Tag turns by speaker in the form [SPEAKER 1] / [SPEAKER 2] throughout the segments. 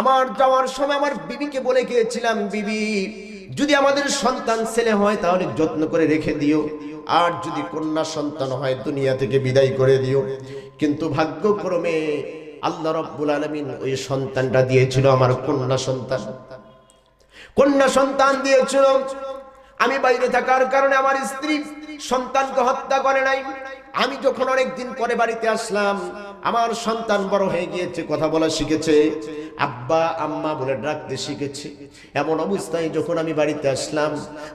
[SPEAKER 1] আমার যাওয়ার সময় আমার বিবিকে বলে গিয়েছিলাম, বিবি যদি আমাদের সন্তান ছেলে হয় তাহলে যত্ন করে রেখে দিও, আর যদি কন্যা সন্তান হয় দুনিয়া থেকে বিদায় করে দিও। কিন্তু ভাগ্যক্রমে আল্লাহ রাব্বুল আলামিন ওই সন্তানটা দিয়েছিল আমার কন্যা সন্তান। কন্যা সন্তান দিয়েছিল। আমি বাইরে থাকার কারণে আমার স্ত্রী সন্তানকে হত্যা করে নাই। আমি যখন অনেকদিন পরে বাড়িতে আসলাম, আমার সন্তান বড় হয়ে গিয়েছে, কথা বলা শিখেছে, আব্বা আম্মা বলে ডাকতে শিখেছে। এমন অবস্থায় যখন আমি বাড়িতে আসলাম,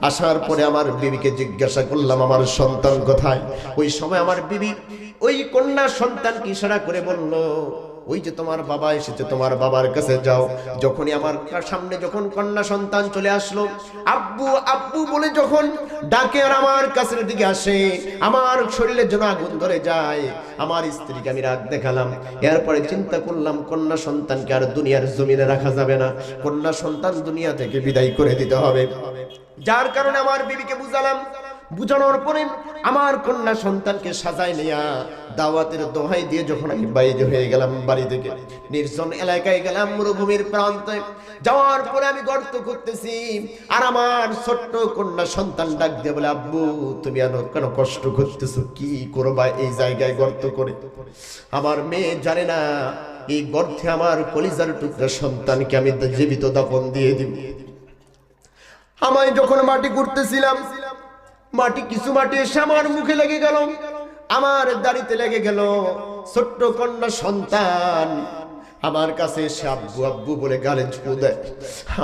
[SPEAKER 1] আসার পরে আমার বিবিকে জিজ্ঞাসা করলাম আমার সন্তান কোথায়। ওই সময় আমার বিবি ওই কন্যা সন্তানকে ইশারা করে বলল, ওই যে তোমার বাবা এসেছে, তোমার বাবার কাছে যাও। যখনই আমার সামনে যখন কন্যা সন্তান চলে আসলো, আব্বু আব্বু বলে যখন ডাকে আর আমার কাছের দিকে আসে, আমার শরীরের জন্য আগুন ধরে যায়। আমার স্ত্রীকে আমি রাগ দেখালাম। এরপরে চিন্তা করলাম কন্যা সন্তানকে আর দুনিয়ার জমিনে রাখা যাবে না, কন্যা সন্তান দুনিয়া থেকে বিদায় করে দিতে হবে। যার কারণে আমার বিবিকে বুঝালাম। বুঝানোর পরে আমার কন্যা সন্তানকে সাজায় নিয়া দাওয়াতের দোহাই দিয়ে যখন আমি বাইরে হয়ে গেলাম, বাড়ি থেকে নির্জন এলাকায় গেলাম, মরুভূমির প্রান্তে যাওয়ার পরে আমি গর্ত করতেছি, আর আমার ছোট্ট কন্যা সন্তান ডাক দিয়ে বলে, আব্বু তুমি কেন কষ্ট করতেছো, কি করবা এই জায়গায় গর্ত করে? আমার মেয়ে জানে না এই গর্তে আমার কলিজার টুকরা সন্তানকে আমি জীবিত দাফন দিয়ে দিব। আমায় যখন মাটি করতেছিলাম, কিছু মাটি এসে আমার মুখে লেগে গেল, আমার দাড়িতে লেগে গেল। ছোট্ট কন্যা সন্তান আমার কাছে এসে আব্বু আব্বু বলে গালে ছুঁ দেয়,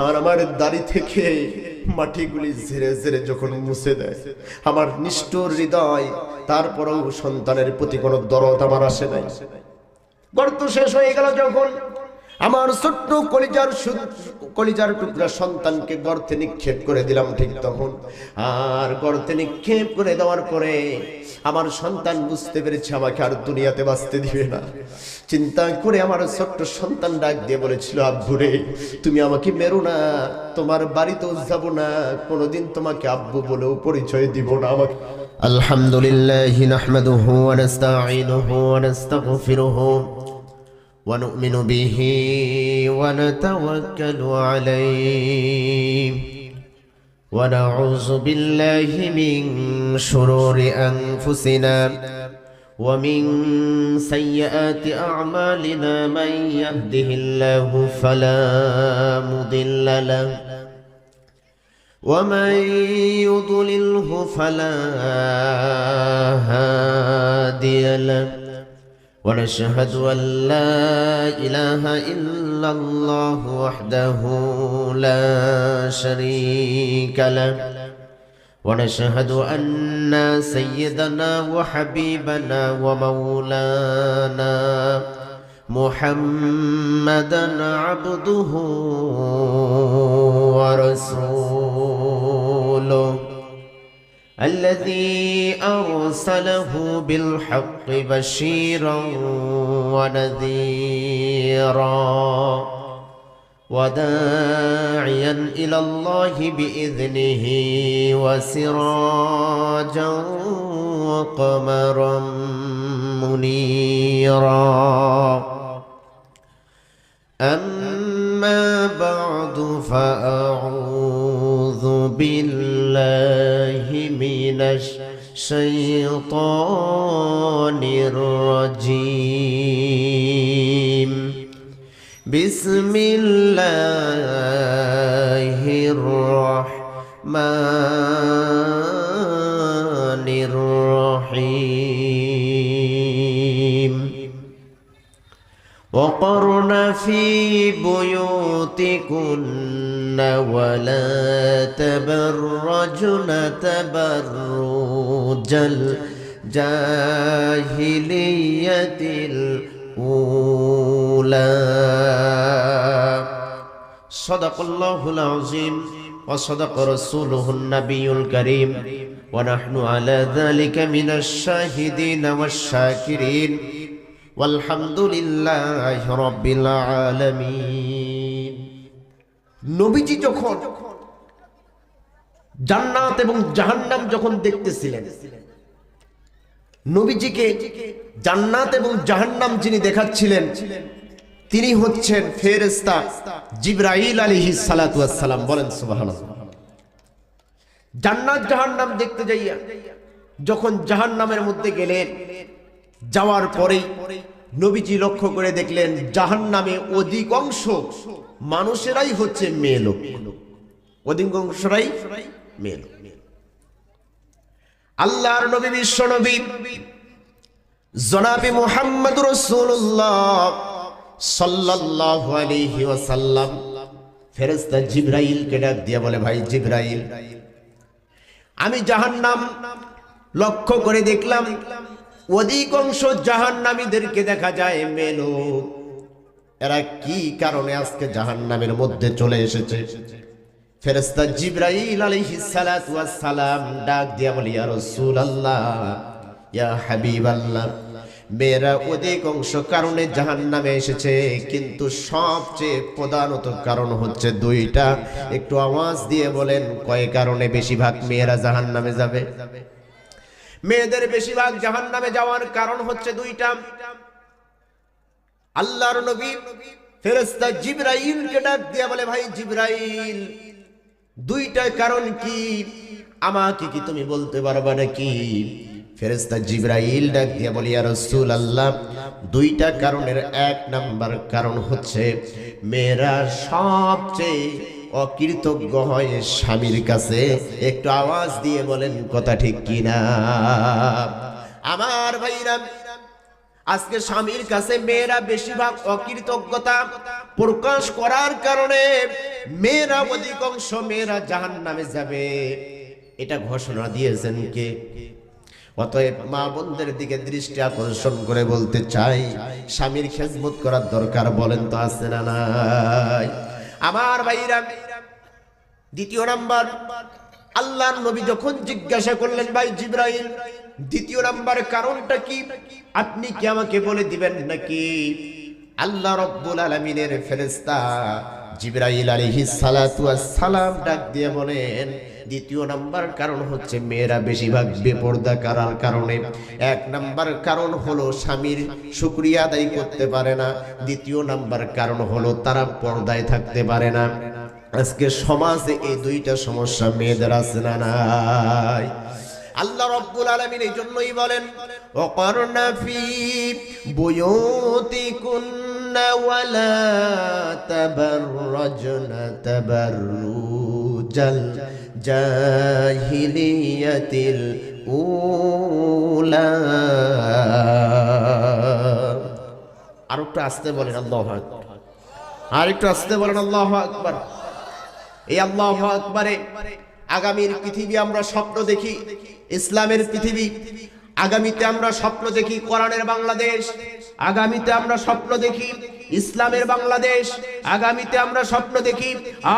[SPEAKER 1] আর আমার দাড়ি থেকে মাটিগুলি ঝেড়ে ঝেড়ে যখন মুছে দেয়, আমার নিষ্ঠুর হৃদয়, তারপরেও সন্তানের প্রতি কোনো দরদ আমার আসে নাই। গর্ত শেষ হয়ে গেল যখন, আমার ছোট্ট কলিজার টুকরা সন্তানকে গর্তে নিক্ষেপ করে দিলাম ঠিক তখন। আর গর্তে নিক্ষেপ করে দেওয়ার পরে আমার সন্তান বুঝতে পেরেছে আমাকে আর দুনিয়াতে বাঁচতে দিবে না। চিন্তা করে আমার ছোট্ট সন্তান ডাক দিয়ে বলেছিল, আব্বু রে তুমি আমাকে মেরো না, তোমার বাড়িতেও যাব না, কোনোদিন তোমাকে আব্বু বলেও পরিচয় দিব না। আমাকে আলহামদুলিল্লাহ নাহমাদুহু ওয়া নাস্তাঈনুহু ওয়া নাস্তাগফিরুহু ونؤمن به ونتوكل عليه ونعوذ بالله من شرور أنفسنا ومن سيئات أعمالنا من يهده الله فلا مضل له ومن يضلله فلا هادي له ونشهد أن لا إله إلا الله وحده لا شريك له ونشهد أن سيدنا وحبيبنا ومولانا محمدا عبده ورسوله الذي أرسله بالحق بشيرا ونذيرا وداعيا إلى الله بإذنه وسراجا وقمرا منيرا أما بعد فأعوذ بالله من الشيطان الرجيم بسم الله الرحمن الرحيم وقرن في بيوتكن ولا تبرجن تبرج الجاهلية الأولى صدق الله العظيم وصدق رسوله النبي الكريم ونحن على ذلك من الشاهدين والشاكرين والحمدلله رب العالمين নবীজি যখন জান্নাত এবং জাহান্নাম যখন দেখতেছিলেন, নবীজিকে জান্নাত এবং জাহান্নাম যিনি দেখাচ্ছিলেন, তিনি হচ্ছেন ফেরেশতা জিবরাইল আলাইহিস সালাতু ওয়াস সালাম। বলেন সুবহানাল্লাহ। জান্নাত জাহান্নাম দেখতে যাইয়া যখন জাহান্নামের মধ্যে গেলেন, যাওয়ার পরেই নবীজি লক্ষ্য করে দেখলেন জাহান্নামে অধিকাংশ মানুষেরাই হচ্ছে মেয়ে লোক, অধিকাংশরাই মেয়ে লোক। আল্লাহর নবী বিশ্ব নবী জনাবে মুহাম্মদ রাসূলুল্লাহ সাল্লাল্লাহু আলাইহি ওয়াসাল্লাম ফেরেশতা জিবরাইলকে ডাক দিয়ে বলে, ভাই জিবরাইল, আমি জাহান্নাম লক্ষ্য করে দেখলাম অধিকাংশ জাহান্নামীদেরকে দেখা যায় মেয়ে লোক, এরা কি কারণে আজকে জাহান্নামের মধ্যে চলে এসেছে? ফেরেশতা জিবরাইল আলাইহিস সালাতু ওয়াস সালাম ডাক দিয়া বলে, ইয়া রাসূলুল্লাহ, ইয়া হাবিবাল্লাহ, মেয়েরা অধিকাংশ কারণে জাহান্নামে এসেছে, কিন্তু সবচেয়ে প্রধানত কারণ হচ্ছে দুইটা। একটু আওয়াজ দিয়ে বলেন কয় কারণে বেশিরভাগ মেয়েরা জাহান্নামে যাবে? মেয়েদের বেশিরভাগ জাহান্নামে যাওয়ার কারণ হচ্ছে দুইটা। আল্লাহর নবী ফেরেশতা জিবরাইলকে ডাক দিয়া বলে, ভাই জিবরাইল, দুইটা কারণ কি, আমাকে কি তুমি বলতে পারবা নাকি? ফেরেশতা জিবরাইল ডাক দিয়া বলে, ইয়া রাসূলুল্লাহ, দুইটা কারণের এক নাম্বার কারণ হচ্ছে মেয়েরা সবচেয়ে অকৃতজ্ঞ হয় স্বামীর কাছে। একটু আওয়াজ দিয়ে বলেন কথা ঠিক কিনা? আমার ভাইরা, আজকে স্বামীর কাছে মেয়েরা বেশিরভাগ অকৃতজ্ঞতা প্রকাশ করার কারণে মেয়েরা অধিকাংশ মেয়েরা জাহান্নামে যাবে, এটা ঘোষণা দিয়েছেন কে? অতএব মা বোনদের দিকে দৃষ্টি আকর্ষণ করে বলতে চাই, স্বামীর খেদমত করার দরকার বলেন তো আছে না নাই? আমার ভাইরা, দ্বিতীয় নাম্বার, আল্লাহর নবী যখন জিজ্ঞাসা করলেন, ভাই জিবরাইল, দ্বিতীয় নাম্বার কারণটা কি, আপনি কি আমাকে বলে দিবেন নাকি? আল্লাহ রাব্বুল আলামিনের ফেরেশতা জিবরাইল আলাইহিস সালাতু ওয়াস সালাম ডাক দিয়ে বলেন, দ্বিতীয় নাম্বার কারণ হচ্ছে মেয়েরা বেশিরভাগ বেপরদা করার কারণে। এক নাম্বার কারণ হলো স্বামীর শুকরিয়া আদায় করতে পারে না, দ্বিতীয় নাম্বার কারণ হলো তারা পর্দায় থাকতে পারে না। আজকে সমাজে এই দুইটা সমস্যা মেয়েদের আছে না নাই? আল্লাহ রাব্বুল আলামিন এই জন্যই বলেন, ওয়াকারনা ফি বুয়ুতিকুন্না ওয়ালা তাবাররাজনা তাবাররুজাল জাহিলিয়াতিল উলা। আর একটু আস্তে বলেন আল্লাহু আকবার, আর একটু আস্তে বলেন আল্লাহু আকবার। এই আল্লাহু আকবারে আগামীর পৃথিবী আমরা স্বপ্ন দেখি, ইসলামের পৃথিবী। আগামীতে আমরা স্বপ্ন দেখি কোরআনের বাংলাদেশ, আগামীতে আমরা স্বপ্ন দেখি ইসলামের বাংলাদেশ, আগামীতে আমরা স্বপ্ন দেখি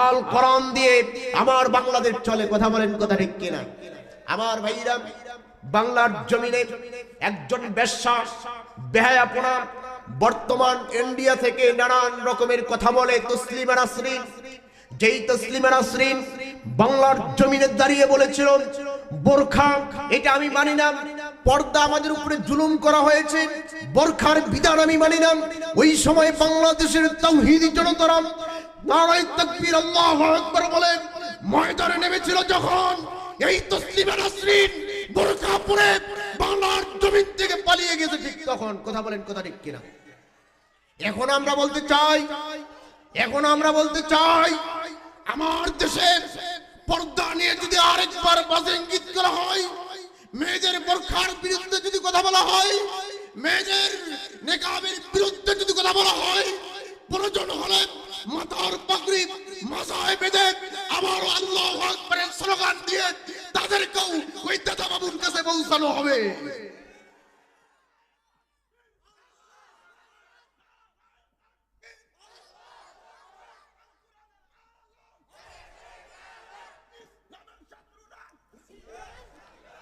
[SPEAKER 1] আল কোরআন দিয়ে আমার বাংলাদেশ চলে। কথা বলেন কথা ঠিক কিনা? আমার ভাইরা, বাংলার জমিনে একজন বেশ্যা বেহায়াপনা বর্তমান ইন্ডিয়া থেকে নানান রকমের কথা বলে তসলিমা নাসরিন। যেই তসলিমা নাসরিন বাংলার জমিনে দাঁড়িয়ে বলেছিল, বোরখা এটা আমি মানি না, পর্দা আমাদের উপরে জুলুম করা হয়েছে, বোরখার বিধান আমি মানি না। ওই সময় বাংলাদেশের তাওহীদি জনতারা নারায়ে তাকবীর আল্লাহু আকবার বলে ময়দানে নেমেছিল। যখন এই তসলিমা নাসরিন বোরখা পরে বাংলার জমিন থেকে পালিয়ে গেছে, ঠিক তখন। কথা বলেন কথা ঠিক কিনা? এখন আমরা বলতে চাই, এখন আমরা বলতে চাই, আমার দেশে পর্দা নিয়ে যদি আরেকবার বাজে ইঙ্গিত করা হয়, মেয়েদের বোরখার বিরুদ্ধে যদি কথা বলা হয়, মেয়েদের নিকাবের বিরুদ্ধে যদি কথা বলা হয়, প্রয়োজন হলে মাথার পাগড়ি মাথায় বেঁধে আবার আল্লাহু আকবারের স্লোগান দিয়ে তাদেরকেও ওই দাদা বাবুর কাছে পৌঁছানো হবে।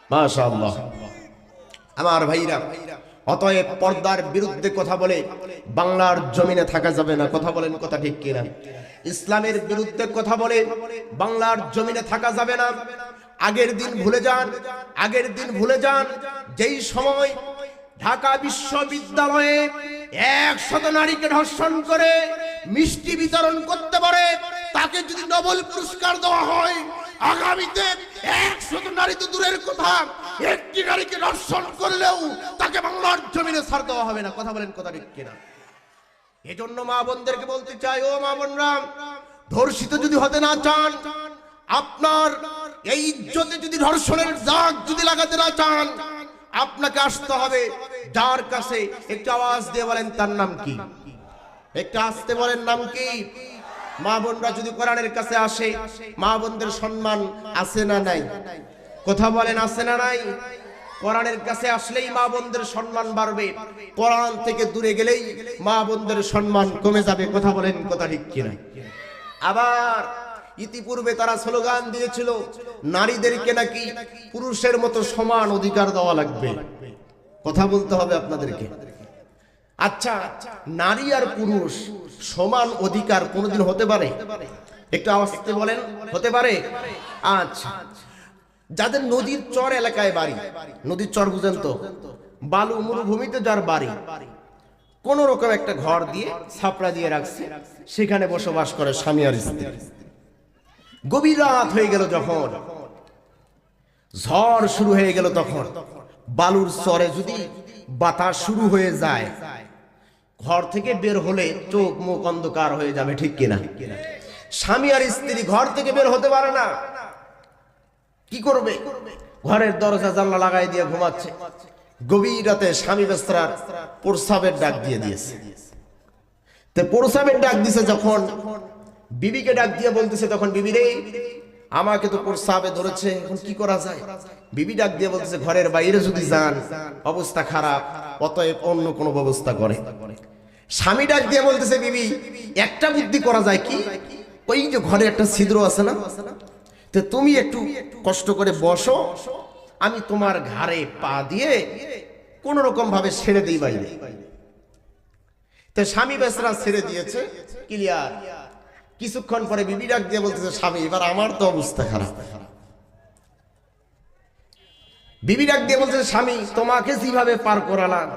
[SPEAKER 1] মাশাআল্লাহ। আমার ভাইরা, অতএব পর্দার বিরুদ্ধে কথা বলে বাংলার জমিনে থাকা যাবে না। কথা বলেন কথা ঠিক কিনা? ইসলামের বিরুদ্ধে কথা বলে বাংলার জমিনে থাকা যাবে না। আগের দিন ভুলে যান, আগের দিন ভুলে যান যেই সময় ঢাকা বিশ্ববিদ্যালয়ে 100 নারীকে ধর্ষণ করে মিষ্টি বিতরণ করতে পারে, তাকে যদি নোবেল পুরস্কার দেওয়া হয়, আগামীতে 100 নারী তো দূরের কথা, একটি নারীকে ধর্ষণ করলেও তাকে বাংলার জমিনে ছাড় দেওয়া হবে না। কথা বলেন, কথা ঠিক কিনা? এজন্য মা বোনদেরকে বলতে চাই, ও মা বোনরা, ধর্ষিত যদি হতে না চান, আপনার এই ইজ্জতে যদি ধর্ষণের দাগ যদি লাগাতে না চান, আপনাকে আসতে হবে যার কাছে। একটু আওয়াজ দিয়ে বলেন তার নাম কি? একটু আসতে বলেন নাম কি? মা বোনরা যদি কোরআনের কাছে আসে, মা বোনদের সম্মান আছে না নাই? কথা বলেন, আছে না নাই? কোরআনের কাছে আসলেই মা বোনদের সম্মান বাড়বে, কোরআন থেকে দূরে গেলেই মা বোনদের সম্মান কমে যাবে। কথা বলেন, কথা ঠিক কিনা? আবার ইতিপূর্বে তারা স্লোগান দিয়েছিল নারীদেরকে নাকি পুরুষের মতো সমান অধিকার দেওয়া লাগবে। কথা বলতে হবে আপনাদেরকে। আচ্ছা, নারী আর পুরুষ সমান অধিকার কোনোদিন হতে পারে? একটু আওয়াজে বলেন, হতে পারে? আচ্ছা, যাদের নদীর চর এলাকায় বাড়ি, নদীর চর বুঝেন তো, বালু মরুভূমিতে যার বাড়ি, কোন রকম একটা ঘর দিয়ে ছাপড়া দিয়ে রাখছে, সেখানে বসবাস করে স্বামী আর স্ত্রী। গভীর রাত হয়ে গেল, যখন ঝড় শুরু হয়ে গেল, তখন বালুর চরে যদি বাতাস শুরু হয়ে যায়, ঘর থেকে বের হলে চোখ মুখ অন্ধকার হয়ে যাবে, ঠিক কিনা? স্বামী আর স্ত্রী ঘর থেকে বের হতে পারে না। কি করবে? ঘরের দরজা জানলা লাগাই দিয়ে ঘুমাচ্ছে। গভীর রাতে স্বামী বেচারার প্রস্রাবের ডাক দিয়ে দিয়েছে। তো প্রস্রাবের ডাক দিছে যখন, বিবিকে ডাক দিয়ে বলতেছে তখন, বিবি রে, আমাকে তো প্রস্রাবে ধরেছে, এখন কি করা যায়? বিবি ডাক দিয়ে বলতেছে, ঘরের বাইরে যদি যান অবস্থা খারাপ, অতএব অন্য কোনো ব্যবস্থা করে। স্বামী ডাক দিয়ে বলতেছে, বিবি, একটা বুদ্ধি করা যায় কি, ওই যে ঘরে একটা ছিদ্র আছে না, তো তুমি একটু কষ্ট করে বসো, আমি তোমার ঘাড়ে পা দিয়ে কোন রকম ভাবে ছেড়ে দিই বাইরে। তো স্বামী বেচারা ছেড়ে দিয়েছে, ক্লিয়ার। কিছুক্ষণ পরে বিবি ডাক দিয়ে বলতেছে, স্বামী, এবার আমার তো অবস্থা খারাপ। বিবি ডাক দিয়ে বলতেছে, স্বামী, তোমাকে যেভাবে পার করালাম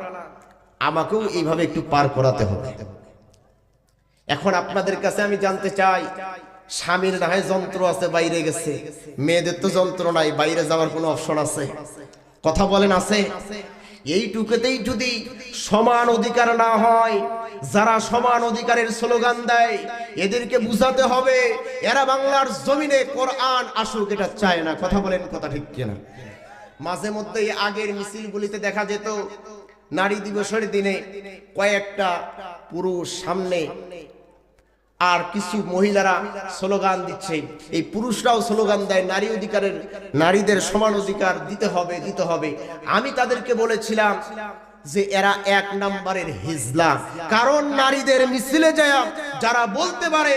[SPEAKER 1] আমাকেও এইভাবে একটু পার করাতে হবে। এখন আপনাদের কাছে আমি জানতে চাই, স্বামীর না হয় যন্ত্র আছে, বাইরে গেছে, মেয়েদের তো যন্ত্র নাই, বাইরে যাওয়ার কোনো অপশন আছে? কথা বলেন, আছে? এইটুকুতেই যদি সমান অধিকার না হয়, যারা সমান অধিকারের স্লোগান দেয়, এদেরকে বুঝাতে হবে এরা বাংলার জমিনে কোরআন আসুক এটা চায় না। কথা বলেন, কথা ঠিক কিনা? মাঝে মধ্যে আগের মিছিলগুলিতে দেখা যেত, নারী দিবসের দিনে কয়েকটা পুরুষ সামনে আর কিছু মহিলারা স্লোগান দিচ্ছে, এই পুরুষরাও স্লোগান দেয় নারী অধিকারের, নারীদের সমান অধিকার দিতে হবে, দিতে হবে। আমি তাদেরকে বলেছিলাম যে এরা 1 নম্বরের হিজলা, কারণ নারীদের মিছিলে যায় যারা বলতে পারে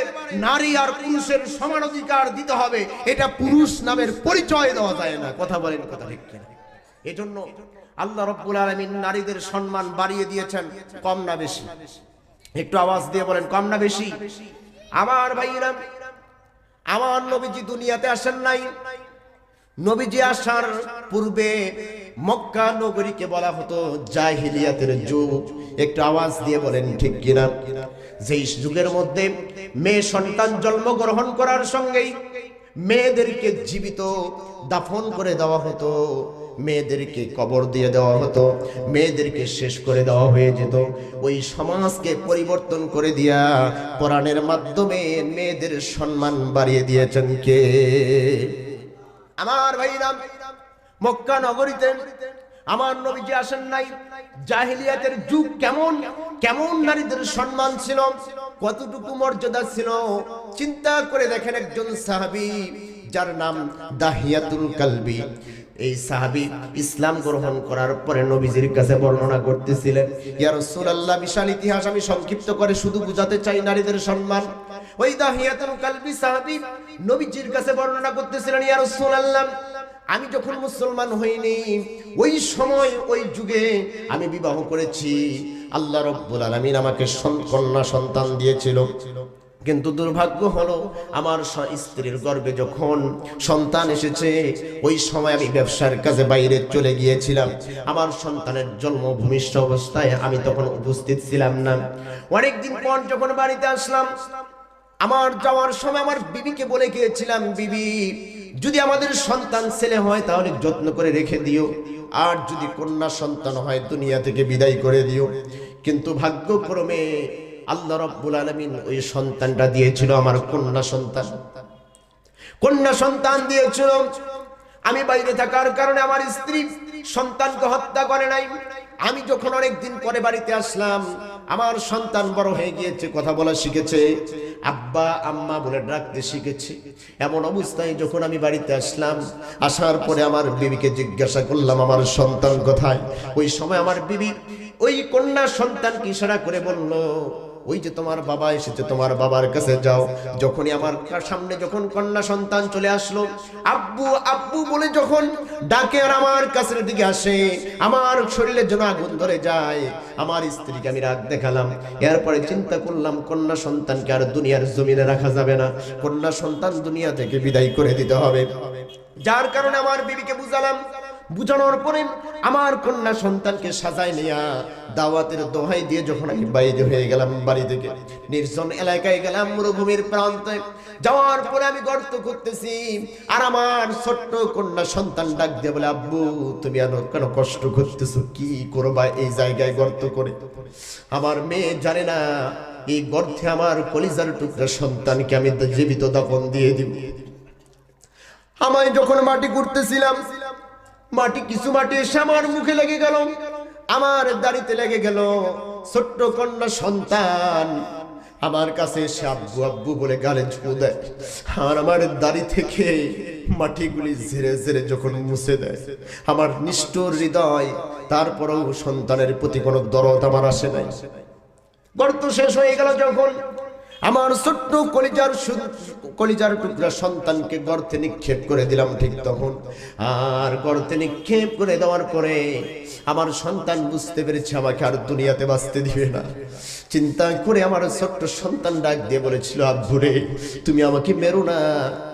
[SPEAKER 1] নারী আর পুরুষের সমান অধিকার দিতে হবে, এটা পুরুষ নামের পরিচয় দেওয়া যায় না। কথা বলেন, কথা ঠিক কিনা? এজন্য আল্লাহ রাব্বুল আলামিন নারীদের সম্মান বাড়িয়ে দিয়েছেন, কম না বেশি? একটু আওয়াজ দিয়ে বলেন, কম না বেশি? আমার ভাইরা, আমার নবীজি দুনিয়াতে আসেন নাই। নবীজি আসার পূর্বে মক্কা নগরীকে বলা হতো জাহিলিয়াতের যুগ। একটু আওয়াজ দিয়ে বলেন ঠিক কিনা? যেই যুগের মধ্যে মেয়ে সন্তান জন্মগ্রহণ করার সঙ্গেই মেয়েদেরকে জীবিত দাফন করে দেওয়া হতো, মেয়েদেরকে কবর দিয়ে দেওয়া হতো, মেয়েদেরকে শেষ করে দেওয়া হয়ে যেত। ওই সমাজকে পরিবর্তন করে দিয়া কোরআনের মাধ্যমে মেয়েদের সম্মান বাড়িয়ে দিয়েছেন কে? আমার ভাইরা, মক্কা নগরীতে আমার নবীজি আসেন নাই। জাহিলিয়াতের যুগ কেমন কেমন নারীদের সম্মান ছিল, কতটুকু মর্যাদা ছিল, চিন্তা করে দেখেন। একজন সাহাবী যার নাম দাহিয়াতুল কালবি, এই সাহাবী ইসলাম গ্রহণ করার পরে নবীজির কাছে বর্ণনা করতেছিলেন, ইয়া রাসূলুল্লাহ, বিশাল ইতিহাস আমি সংক্ষিপ্ত করে শুধু বুঝাতে চাই নারীদের সম্মান। ওই দাহিয়াতুল কালবি সাহাবী নবীজির কাছে বর্ণনা করতেছিলেন, ইয়া রাসূলুল্লাহ, আমি যখন মুসলমান হইনি ওই সময় ওই যুগে আমি বিবাহ করেছি, আল্লাহ রাব্বুল আলামিন আমাকে কন্যা সন্তান দিয়েছিল। কিন্তু দুর্ভাগ্য হলো আমার স্ত্রীর গর্ভে যখন সন্তান এসেছে ওই সময় আমি ব্যবসার কাজে বাইরে চলে গিয়েছিলাম। আমার সন্তানের জন্ম ভূমিষ্ঠ অবস্থায় আমি তখন উপস্থিত ছিলাম না। অনেকদিন পর যখন বাড়িতে আসলাম, আমার যাওয়ার সময় আমার বিবিকে বলে গিয়েছিলাম, বিবি যদি আমাদের সন্তান ছেলে হয় তাহলে যত্ন করে রেখে দিও, আর যদি কন্যা সন্তান হয় দুনিয়া থেকে বিদায় করে দিও। কিন্তু ভাগ্যক্রমে আল্লাহ রাব্বুল আলামিন ওই সন্তানটা দিয়েছিল আমার কন্যা সন্তান। কন্যা সন্তান দিয়েছিল। আমি বাইরে থাকার কারণে আমার স্ত্রী সন্তানকে হত্যা করে নাই। আমি যখন অনেকদিন পরে বাড়িতে আসলাম, আমার সন্তান বড় হয়ে গিয়েছে, কথা বলা শিখেছে, আব্বা আম্মা বলে ডাকতে শিখেছে। এমন অবস্থায় যখন আমি বাড়িতে আসলাম, আসার পরে আমার বিবিকে জিজ্ঞাসা করলাম আমার সন্তান কোথায়। ওই সময় আমার বিবি ওই কন্যা সন্তানকে ইশারা করে বলল, ওই যে তোমার বাবা এসেছে, তোমার বাবার কাছে যাও। যখনই আমার সামনে যখন কন্যা সন্তান চলে আসলো, আব্বু আব্বু বলে যখন ডাকে আর আমার কাছের দিকে আসে, আমার শরীরের জন্য আগুন ধরে যায়। আমার স্ত্রীকে আমি রাগ দেখালাম। এরপরে চিন্তা করলাম কন্যা সন্তানকে আর দুনিয়ার জমিনে রাখা যাবে না, কন্যা সন্তান দুনিয়া থেকে বিদায় করে দিতে হবে। যার কারণে আমার বিবিকে বুঝালাম। বুঝানোর পরে আমার কন্যা সন্তানকে সাজায় নিয়া দাওয়াতের দোহাই দিয়ে যখন আমি বাইরে হয়ে গেলাম, বাড়ি থেকে নির্জন এলাকায় গেলাম, মরুভূমির প্রান্তে যাওয়ার পরে আমি গর্ত করতেছি, আর আমার ছোট্ট কন্যা সন্তান ডাক দিয়ে বলে, আব্বু তুমি আর কেন কষ্ট করতেছো, কি করবা এই জায়গায় গর্ত করে? আমার মেয়ে জানে না এই গর্তে আমার কলিজার টুকরা সন্তানকে আমি জীবিত দাফন দিয়ে দিব। আমায় যখন মাটি করতেছিলাম, মাটি কিছু মাটি এসে আমার মুখে লেগে গেল, আমার দাড়িতে লেগে গেল। ছোট্ট কন্যা সন্তান আমার কাছে এসে আব্বু আব্বু বলে গালে ছুঁ দেয়, আর আমার দাড়ি থেকে মাটিগুলি ঝেড়ে ঝেড়ে যখন মুছে দেয়, আমার নিষ্ঠুর হৃদয়, তারপরেও সন্তানের প্রতি কোনো দরদ আমার আসে নাই। গর্ত শেষ হয়ে গেল যখন, আমার ছোট্ট কলিজার টুকরা সন্তানকে গর্তে নিক্ষেপ করে দিলাম ঠিক তখন। আর গর্তে নিক্ষেপ করে দেওয়ার পরে আমার সন্তান বুঝতে পেরেছে আমাকে আর দুনিয়াতে বাঁচতে দিবে না। চিন্তা করে আমার ছোট্ট সন্তান ডাক দিয়ে বলেছিল, আব্বু রে তুমি আমাকে মেরো না,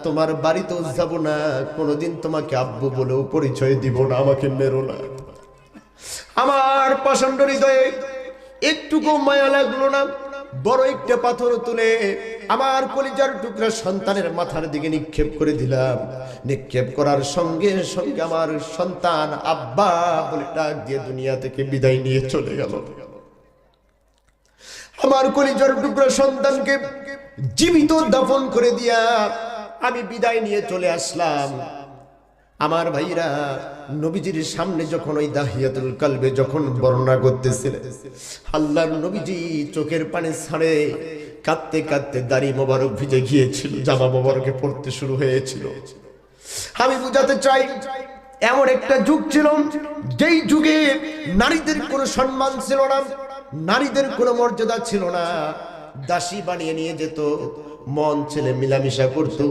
[SPEAKER 1] তোমার বাড়িতেও যাব না, কোনোদিন তোমাকে আব্বু বলেও পরিচয় দিব না, আমাকে মেরো না। আমার প্রচন্ড হৃদয়ে একটুকু মায়া লাগলো না। বড় একটা পাথর তুলে আমার কলিজার টুকরা সন্তানের মাথার দিকে নিক্ষেপ করে দিলাম। নিক্ষেপ করার সঙ্গে সঙ্গে আমার সন্তান আব্বা বলে ডাক দিয়ে দুনিয়া থেকে বিদায় নিয়ে চলে গেল। আমার কলিজার টুকরা সন্তানকে জীবিত দাফন করে দিয়া আমি বিদায় নিয়ে চলে আসলাম। আমার ভাইরা, নবীজির সামনে যখন ওই দাহিয়াতুল কালবে যখন বর্ণনা করতেছিলেন, আল্লাহর নবীজি চোখের পানি ছাড়ে কাঁদতে কাঁদতে দাড়ি মোবারক ভিজে গিয়েছিল, জামা মোবারকে পড়তে শুরু হয়েছিল। আমি বুঝাতে চাই, এমন একটা যুগ ছিল যেই যুগে নারীদের কোনো সম্মান ছিল না, নারীদের কোনো মর্যাদা ছিল না। দাসী বানিয়ে নিয়ে যেত, মন ছেলে মিলামিশা করতো,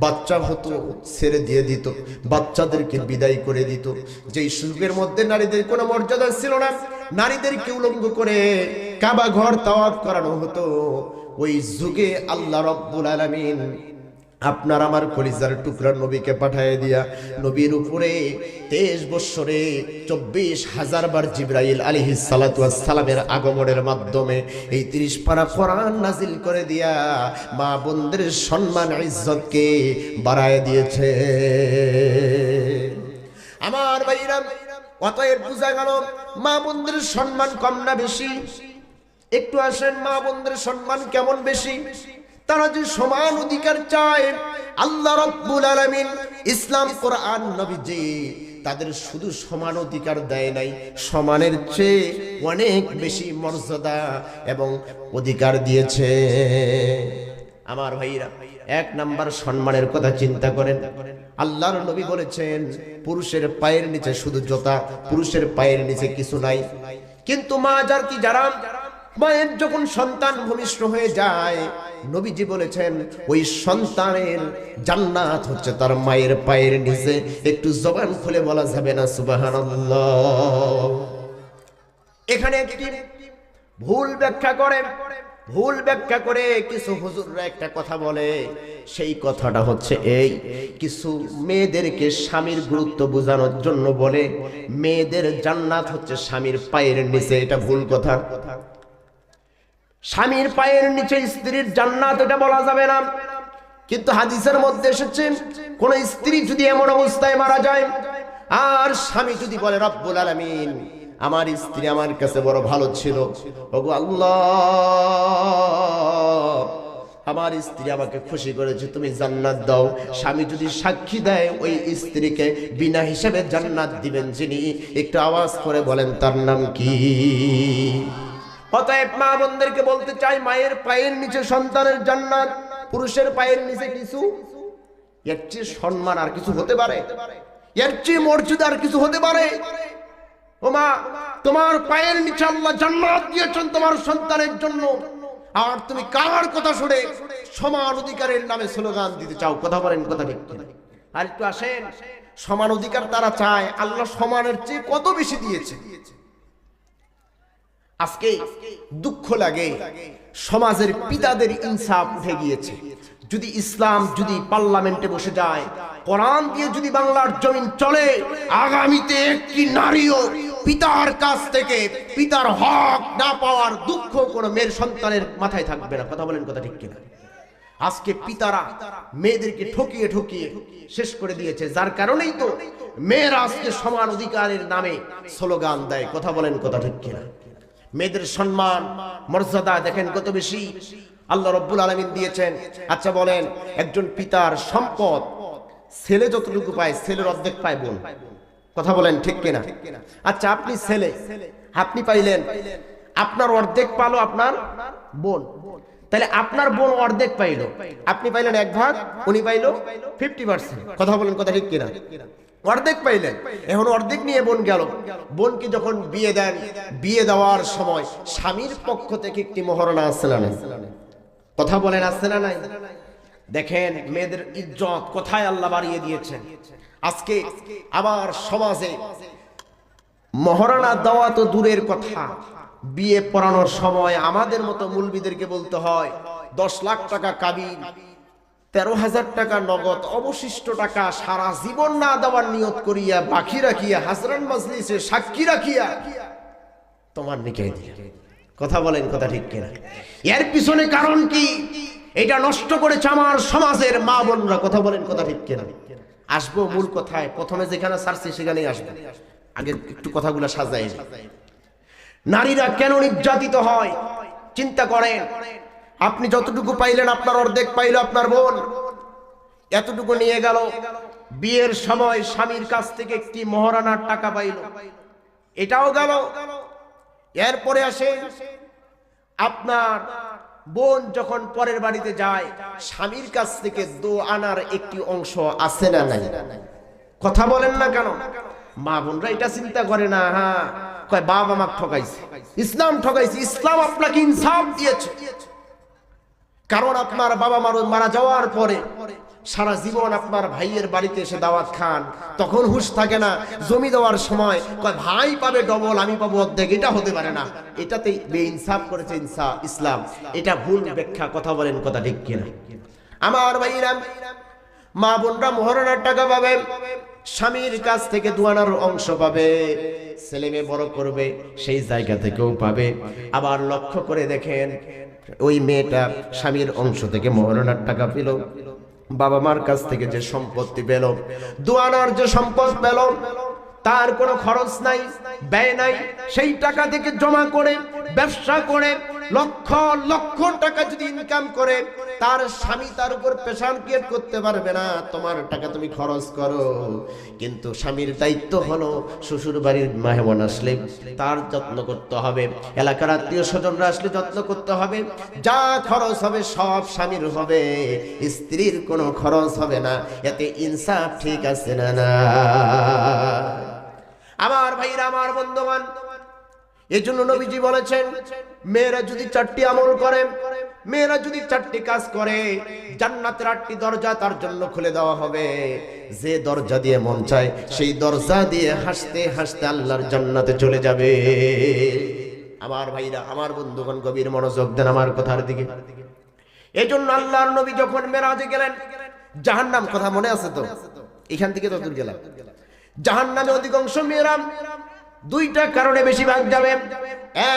[SPEAKER 1] বাচ্চা হতো ছেড়ে দিয়ে দিত, বাচ্চাদেরকে বিদায় করে দিত। যেই যুগের মধ্যে নারীদের কোনো মর্যাদা ছিল না, নারীদেরকে উলঙ্গ করে কাবা ঘর তাওয়াফ করানো হতো, ওই যুগে আল্লাহ রাব্বুল আলামিন আপনার আমার কলিজার টুকরা নবীকে পাঠিয়ে দিয়া নবীর উপরে 23 বছরে 24,000 বার জিবরাইল আলাইহিস সালাতু ওয়াস সালামের আগমনের মাধ্যমে এই 30 পারা কোরআন নাজিল করে দিয়া মা বোনদের সম্মান ইজ্জতকে বাড়ায় দিয়েছে। আমার ভাইরা, অতএব বুঝা গেল মা বোনদের সম্মান কম না বেশি? একটু আসেন, মা বোনদের সম্মান কেমন বেশি? তারা যে সমান অধিকার চায়, আল্লাহ রাব্বুল আলামিন ইসলাম কোরআন নবীজি তাদের শুধু সমান অধিকার দেয় নাই, সমানের চেয়ে অনেক বেশি মর্যাদা এবং অধিকার দিয়েছে। আমার ভাইরা, 1 নাম্বার সম্মানের কথা চিন্তা করেন। আল্লাহর নবী বলেছেন পুরুষের পায়ের নিচে শুধু জুতা, পুরুষের পায়ের নিচে কিছু নাই। কিন্তু মা যারা মায়ের যখন সন্তান ভূমিষ্ঠ হয়ে যায়, নবীজি বলেছেন ওই সন্তানের জান্নাত হচ্ছে তার মায়ের পায়ের নিচে। একটু জবান খুলে বলা যাবে না সুবহানাল্লাহ? এখানে একটি ভুল ব্যাখ্যা করে ভুল ব্যাখ্যা করে কিছু হুজুররা একটা কথা বলে, সেই কথাটা হচ্ছে এই, কিছু মেয়েদেরকে স্বামীর গুরুত্ব বোঝানোর জন্য বলে মেয়েদের জান্নাত হচ্ছে স্বামীর পায়ের নিচে। এটা ভুল কথা। স্বামীর পায়ের নিচে স্ত্রীর জান্নাত এটা বলা যাবে না। কিন্তু হাদিসের মধ্যে এসেছে, কোন স্ত্রী যদি এমন অবস্থায় মারা যায় আর স্বামী যদি বলে রব্বুল আলামিন আমার স্ত্রী আমার কাছে বড় ভালো ছিল, ওগো আল্লাহ আমার স্ত্রী আমাকে খুশি করেছে, তুমি জান্নাত দাও। স্বামী যদি সাক্ষী দেয় ওই স্ত্রীকে বিনা হিসাবে জান্নাত দিবেন যিনি, একটু আওয়াজ করে বলেন তার নাম কি? অতএব মা বোনদেরকে বলতে চাই, মায়ের পায়ের নিচে সন্তানের জান্নাত, পুরুষের পায়ের নিচে কিছু, এর চেয়ে সম্মান আর কিছু হতে পারে? এর চেয়ে মর্যাদা আর কিছু হতে পারে? ও মা, তোমার পায়ের নিচে আল্লাহ জান্নাত দিয়েছেন তোমার সন্তানের জন্য, আর তুমি কার কথা শুনে সমান অধিকারের নামে স্লোগান দিতে চাও? কথা বলেন, কথা ঠিক কিনা? আর একটু আসেন, সমান অধিকার তারা চায়, আল্লাহ সমানের চেয়ে কত বেশি দিয়েছে। আজকে দুঃখ লাগে, সমাজের পিতাদের ইনসাফ উঠে গিয়েছে। যদি ইসলাম যদি পার্লামেন্টে বসে যায়, কোরআন দিয়ে যদি বাংলার জমিন চলে, আগামীতে একটি নারীও পিতার কাছ থেকে পিতার হক না পাওয়ার দুঃখ কোনো মেয়ের সন্তানের মাথায় থাকবে না। কথা বলেন, কথা ঠিক কিনা? আজকে পিতারা মেয়েদেরকে ঠকিয়ে ঠকিয়ে শেষ করে দিয়েছে, যার কারণেই তো মেয়েরা আজকে সমান অধিকারের নামে স্লোগান দেয়। কথা বলেন, কথা ঠিক কিনা? মেয়েদের সম্মান মর্যাদা দেখেন কত বেশি আল্লাহ রাব্বুল আলামিন দিয়েছেন। আচ্ছা বলেন, একজন পিতার সম্পদ ছেলে যতটুকু পায়, ছেলের অর্ধেক পায় বোন। কথা বলেন ঠিক কিনা? আচ্ছা আপনি ছেলে, আপনি পাইলেন, আপনার অর্ধেক পালো আপনার বোন, তাহলে আপনার বোন অর্ধেক পাইলো, আপনি পাইলেন 1 ভাগ, উনি পাইলো 50%। কথা বলেন, কথা ঠিক কিনা? অর্ধেক পাইলেন, এখন অর্ধেক নিয়ে বোন গেল। বোনকে যখন বিয়ে দেন, বিয়ে দেওয়ার সময় স্বামীর পক্ষ থেকে একটি মহারণা আছে না নাই? কথা বলেন, আছে না নাই? দেখেন মেয়েদের ইজ্জত কোথায় আল্লাহ বাড়িয়ে দিয়েছেন। আজকে আবার সমাজে মহারণা দেওয়া তো দূরের কথা, বিয়ে পড়ানোর সময় আমাদের মতো মুলবিদেরকে বলতে হয় 10 লাখ টাকা কাবিন, 13,000 টাকা নগদ, অবশিষ্ট টাকা সারা জীবন না দেওয়ার নিয়ত করিয়া বাকি রাখিয়া হাজরান মজলিসে সাক্ষী রাখিয়া তোমার নিকাহ দিয়া। কথা বলেন, কথা ঠিক কিনা? এর পিছনে কারণ কি? এটা নষ্ট করেছে আমার সমাজের মা বোনরা। কথা বলেন, কথা ঠিক কিনা? আসবো মূল কথায়, প্রথমে যেখানে ছাড়ছি সেখানেই আসবো। আগে একটু কথাগুলো সাজাই। নারীরা কেন নির্যাতিত হয় চিন্তা করেন। আপনি যতটুকু পাইলেন আপনার অর্ধেক পাইল আপনার বোন, এতটুকু নিয়ে গেল। বিয়ের সময় স্বামীর কাছ থেকে একটি মহারণার টাকা পাইল, এটাও গেল। এরপরে আসে আপনার বোন যখন পরের বাড়িতে যায়, স্বামীর কাছ থেকে 2 আনার একটি অংশ আছে না নাই? কথা বলেন না কেন? মা বোনরা এটা চিন্তা করে না। হ্যাঁ কয় বাবা আমাকে ঠকাইছে, ইসলাম ঠকাইছে। ইসলাম আপনাকে ইনসাফ দিয়েছে, কারণ আপনার বাবা মারা যাওয়ার পরে সারা জীবন আপনার ভাইয়ের বাড়িতে এসে দাওয়াত খান, তখন হুঁশ থাকে না। জমি দেওয়ার সময় কয় ভাই পাবে ডবল, আমি পাবো অর্ধেক। এটা হতে পারে না, এটাতেই বেইনসাফ করেছে ইসলাম। এটা ভুল ব্যাখ্যা। কথা বলেন, কথা ঠিক কিনা? আমার ভাইরা, মা বোনরা মহারণার টাকা পাবে, স্বামীর কাছ থেকে 2 আনার অংশ পাবে, ছেলে মেয়ে বড় করবে সেই জায়গা থেকেও পাবে। আবার লক্ষ্য করে দেখেন, ওই মেয়েটা স্বামীর অংশ থেকে মহারণার টাকা পেল, বাবা মার কাছ থেকে যে সম্পত্তি পেল, 2 আনার যে সম্পদ পেল, তার কোনো খরচ নাই, ব্যয় নাই। সেই টাকা থেকে জমা করে ব্যবসা করে লক্ষ লক্ষ টাকা যদি ইনকাম করে, তার স্বামী তার উপর প্রেশার ক্রিয়েট করতে পারবে না। তোমার টাকা তুমি খরচ করো, কিন্তু স্বামীর দায়িত্ব হলো শ্বশুর বাড়ির মেহমান আসলে তার যত্ন করতে হবে, এলাকার আত্মীয় স্বজনরা আসলে যত্ন করতে হবে। যা খরচ হবে সব স্বামীর হবে, স্ত্রীর কোনো খরচ হবে না। এতে ইনসাফ ঠিক আছে না? না আমার ভাইরা, আমার বন্ধুগণ, এজন্য নবীজি বলেছেন, মেয়েরা যদি 4টি আমল করে, মেয়েরা যদি 4টি কাজ করে, জান্নাতের 8টি দরজা তার জন্য খুলে দেওয়া হবে। যে দরজা দিয়ে মন চায় সেই দরজা দিয়ে হাসতে হাসতে আল্লাহর জান্নাতে চলে যাবে। আমার ভাইরা, আমার বন্ধুগণ, গভীর মনোযোগ দেন আমার কথার দিকে। এই জন্য আল্লাহর নবী যখন মেরাজে গেলেন, জাহান্নাম কথা মনে আছে তো? এখান থেকে তো দূর গেলাম। জাহান্নামে অধিকাংশ মেয়েরা দুইটা কারণে বেশিরভাগ যাবে।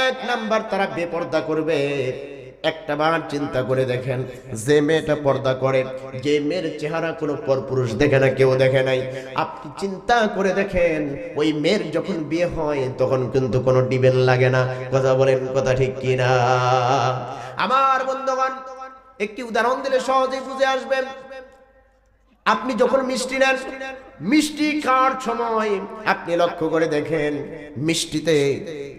[SPEAKER 1] এক নাম্বার, তারা বেপর্দা করবে। একটা বার চিন্তা করে দেখেন, যে মেয়েটা পর্দা করে, যে মেয়ের চেহারা কোনো পরপুরুষ দেখে না, কেউ দেখে নাই, আপনি চিন্তা করে দেখেন ওই মেয়ের যখন বিয়ে হয় তখন কিন্তু কোনো ডিবেল লাগে না। কথা বলেন, কথা ঠিক কিনা? আমার বন্ধুগণ, একটি উদাহরণ দিলে সহজেই বুঝে আসবেন। আপনি যখন মিষ্টি নেন, মিষ্টি খাওয়ার সময় আপনি লক্ষ্য করে দেখেন, মিষ্টিতে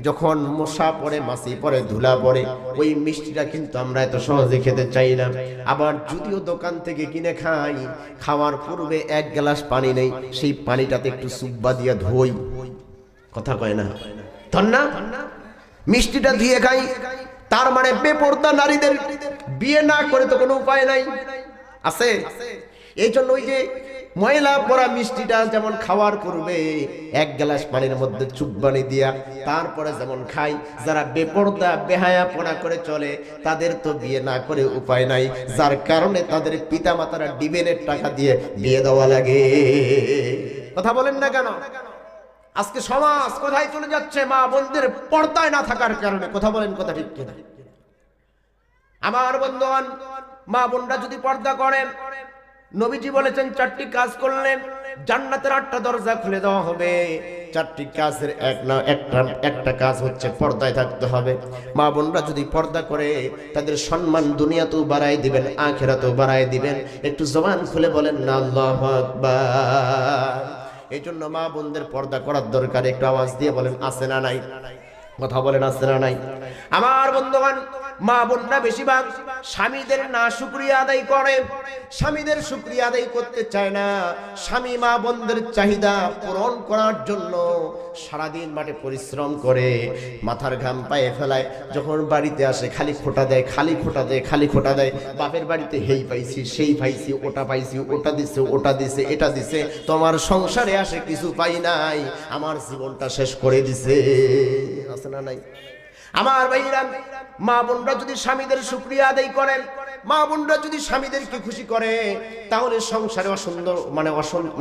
[SPEAKER 1] যখন মশা পড়ে, মাছি পড়ে, ধুলা পড়ে, ওই মিষ্টিটা কিন্তু আমরা এত সহজে খেতে চাই না। আবার যদিও দোকান থেকে কিনে খাই, খাওয়ার পূর্বে এক গ্লাস পানি নেই, সেই পানিটাতে একটু সুব্বা দিয়ে ধুই। কথা কয় না? ধর না, মিষ্টিটা ধুয়ে খাই। তার মানে বেপরদা নারীদের বিয়ে না করে তো কোনো উপায় নাই, আছে? এই জন্য ওই যে ময়লা পড়া মিষ্টিটা যেমন খাওয়ার পূর্বে এক গ্লাস পানির মধ্যে চুব্বানি দিয়া তারপরে যেমন খাই, যারা বেপরদা বেহায়া পড়া করে চলে তাদের তো বিয়ে না করে উপায় নাই, যার কারণে তাদের পিতা মাতারা ডিবেলের টাকা দিয়ে বিয়ে দেওয়া লাগে। কথা বলেন না কেন? আজকে সমাজ কোথায় চলে যাচ্ছে? মা বোনদের পর্দায় না থাকার কারণে। কথা বলেন, কথা ঠিক কিনা? আমার বন্ধুগণ, মা বোনরা যদি পর্দা করেন, নবীজি বলেছেন চারটি কাজ করলেন জান্নাতের 8টা দরজা খুলে দেওয়া হবে। চারটি কাজের একটা কাজ হচ্ছে পর্দায় থাকতে হবে। মা বোনরা যদি পর্দা করে, তাদের সম্মান দুনিয়াতেও বাড়ায় দিবেন, আখিরাতেও বাড়ায় দিবেন। একটু জবান খুলে বলেন না আল্লাহু আকবার। এই জন্য মা বোনদের পর্দা করার দরকার। একটু আওয়াজ দিয়ে বলেন, আছে না নাই? কথা বলেন, আছে না নাই? আমার বন্ধুগণ, মা বোনরা বেশিরভাগ স্বামীদের না শুকরিয়া আদায় করে, স্বামীদের শুকরিয়া আদায় করতে চায় না। স্বামী মা বোনদের চাহিদা পূরণ করার জন্য সারাদিন মাঠে পরিশ্রম করে, মাথার ঘাম পায়ে ফেলায়, যখন বাড়িতে আসে খালি খোটা দেয়, খালি খোটা দেয়, খালি খোটা দেয়। বাপের বাড়িতে হেই পাইছি, সেই পাইছি, ওটা পাইছি, ওটা দিছে, ওটা দিছে, এটা দিছে, তোমার সংসারে আসে কিছু পাই নাই, আমার জীবনটা শেষ করে দিছে। আছে না নাই? আমার ভাইরা, মা বোনরা যদি স্বামীদের শুকরিয়া আদায় করেন, মা বোনরা যদি স্বামীদেরকে খুশি করে, তাহলে সংসারে অসুন্দর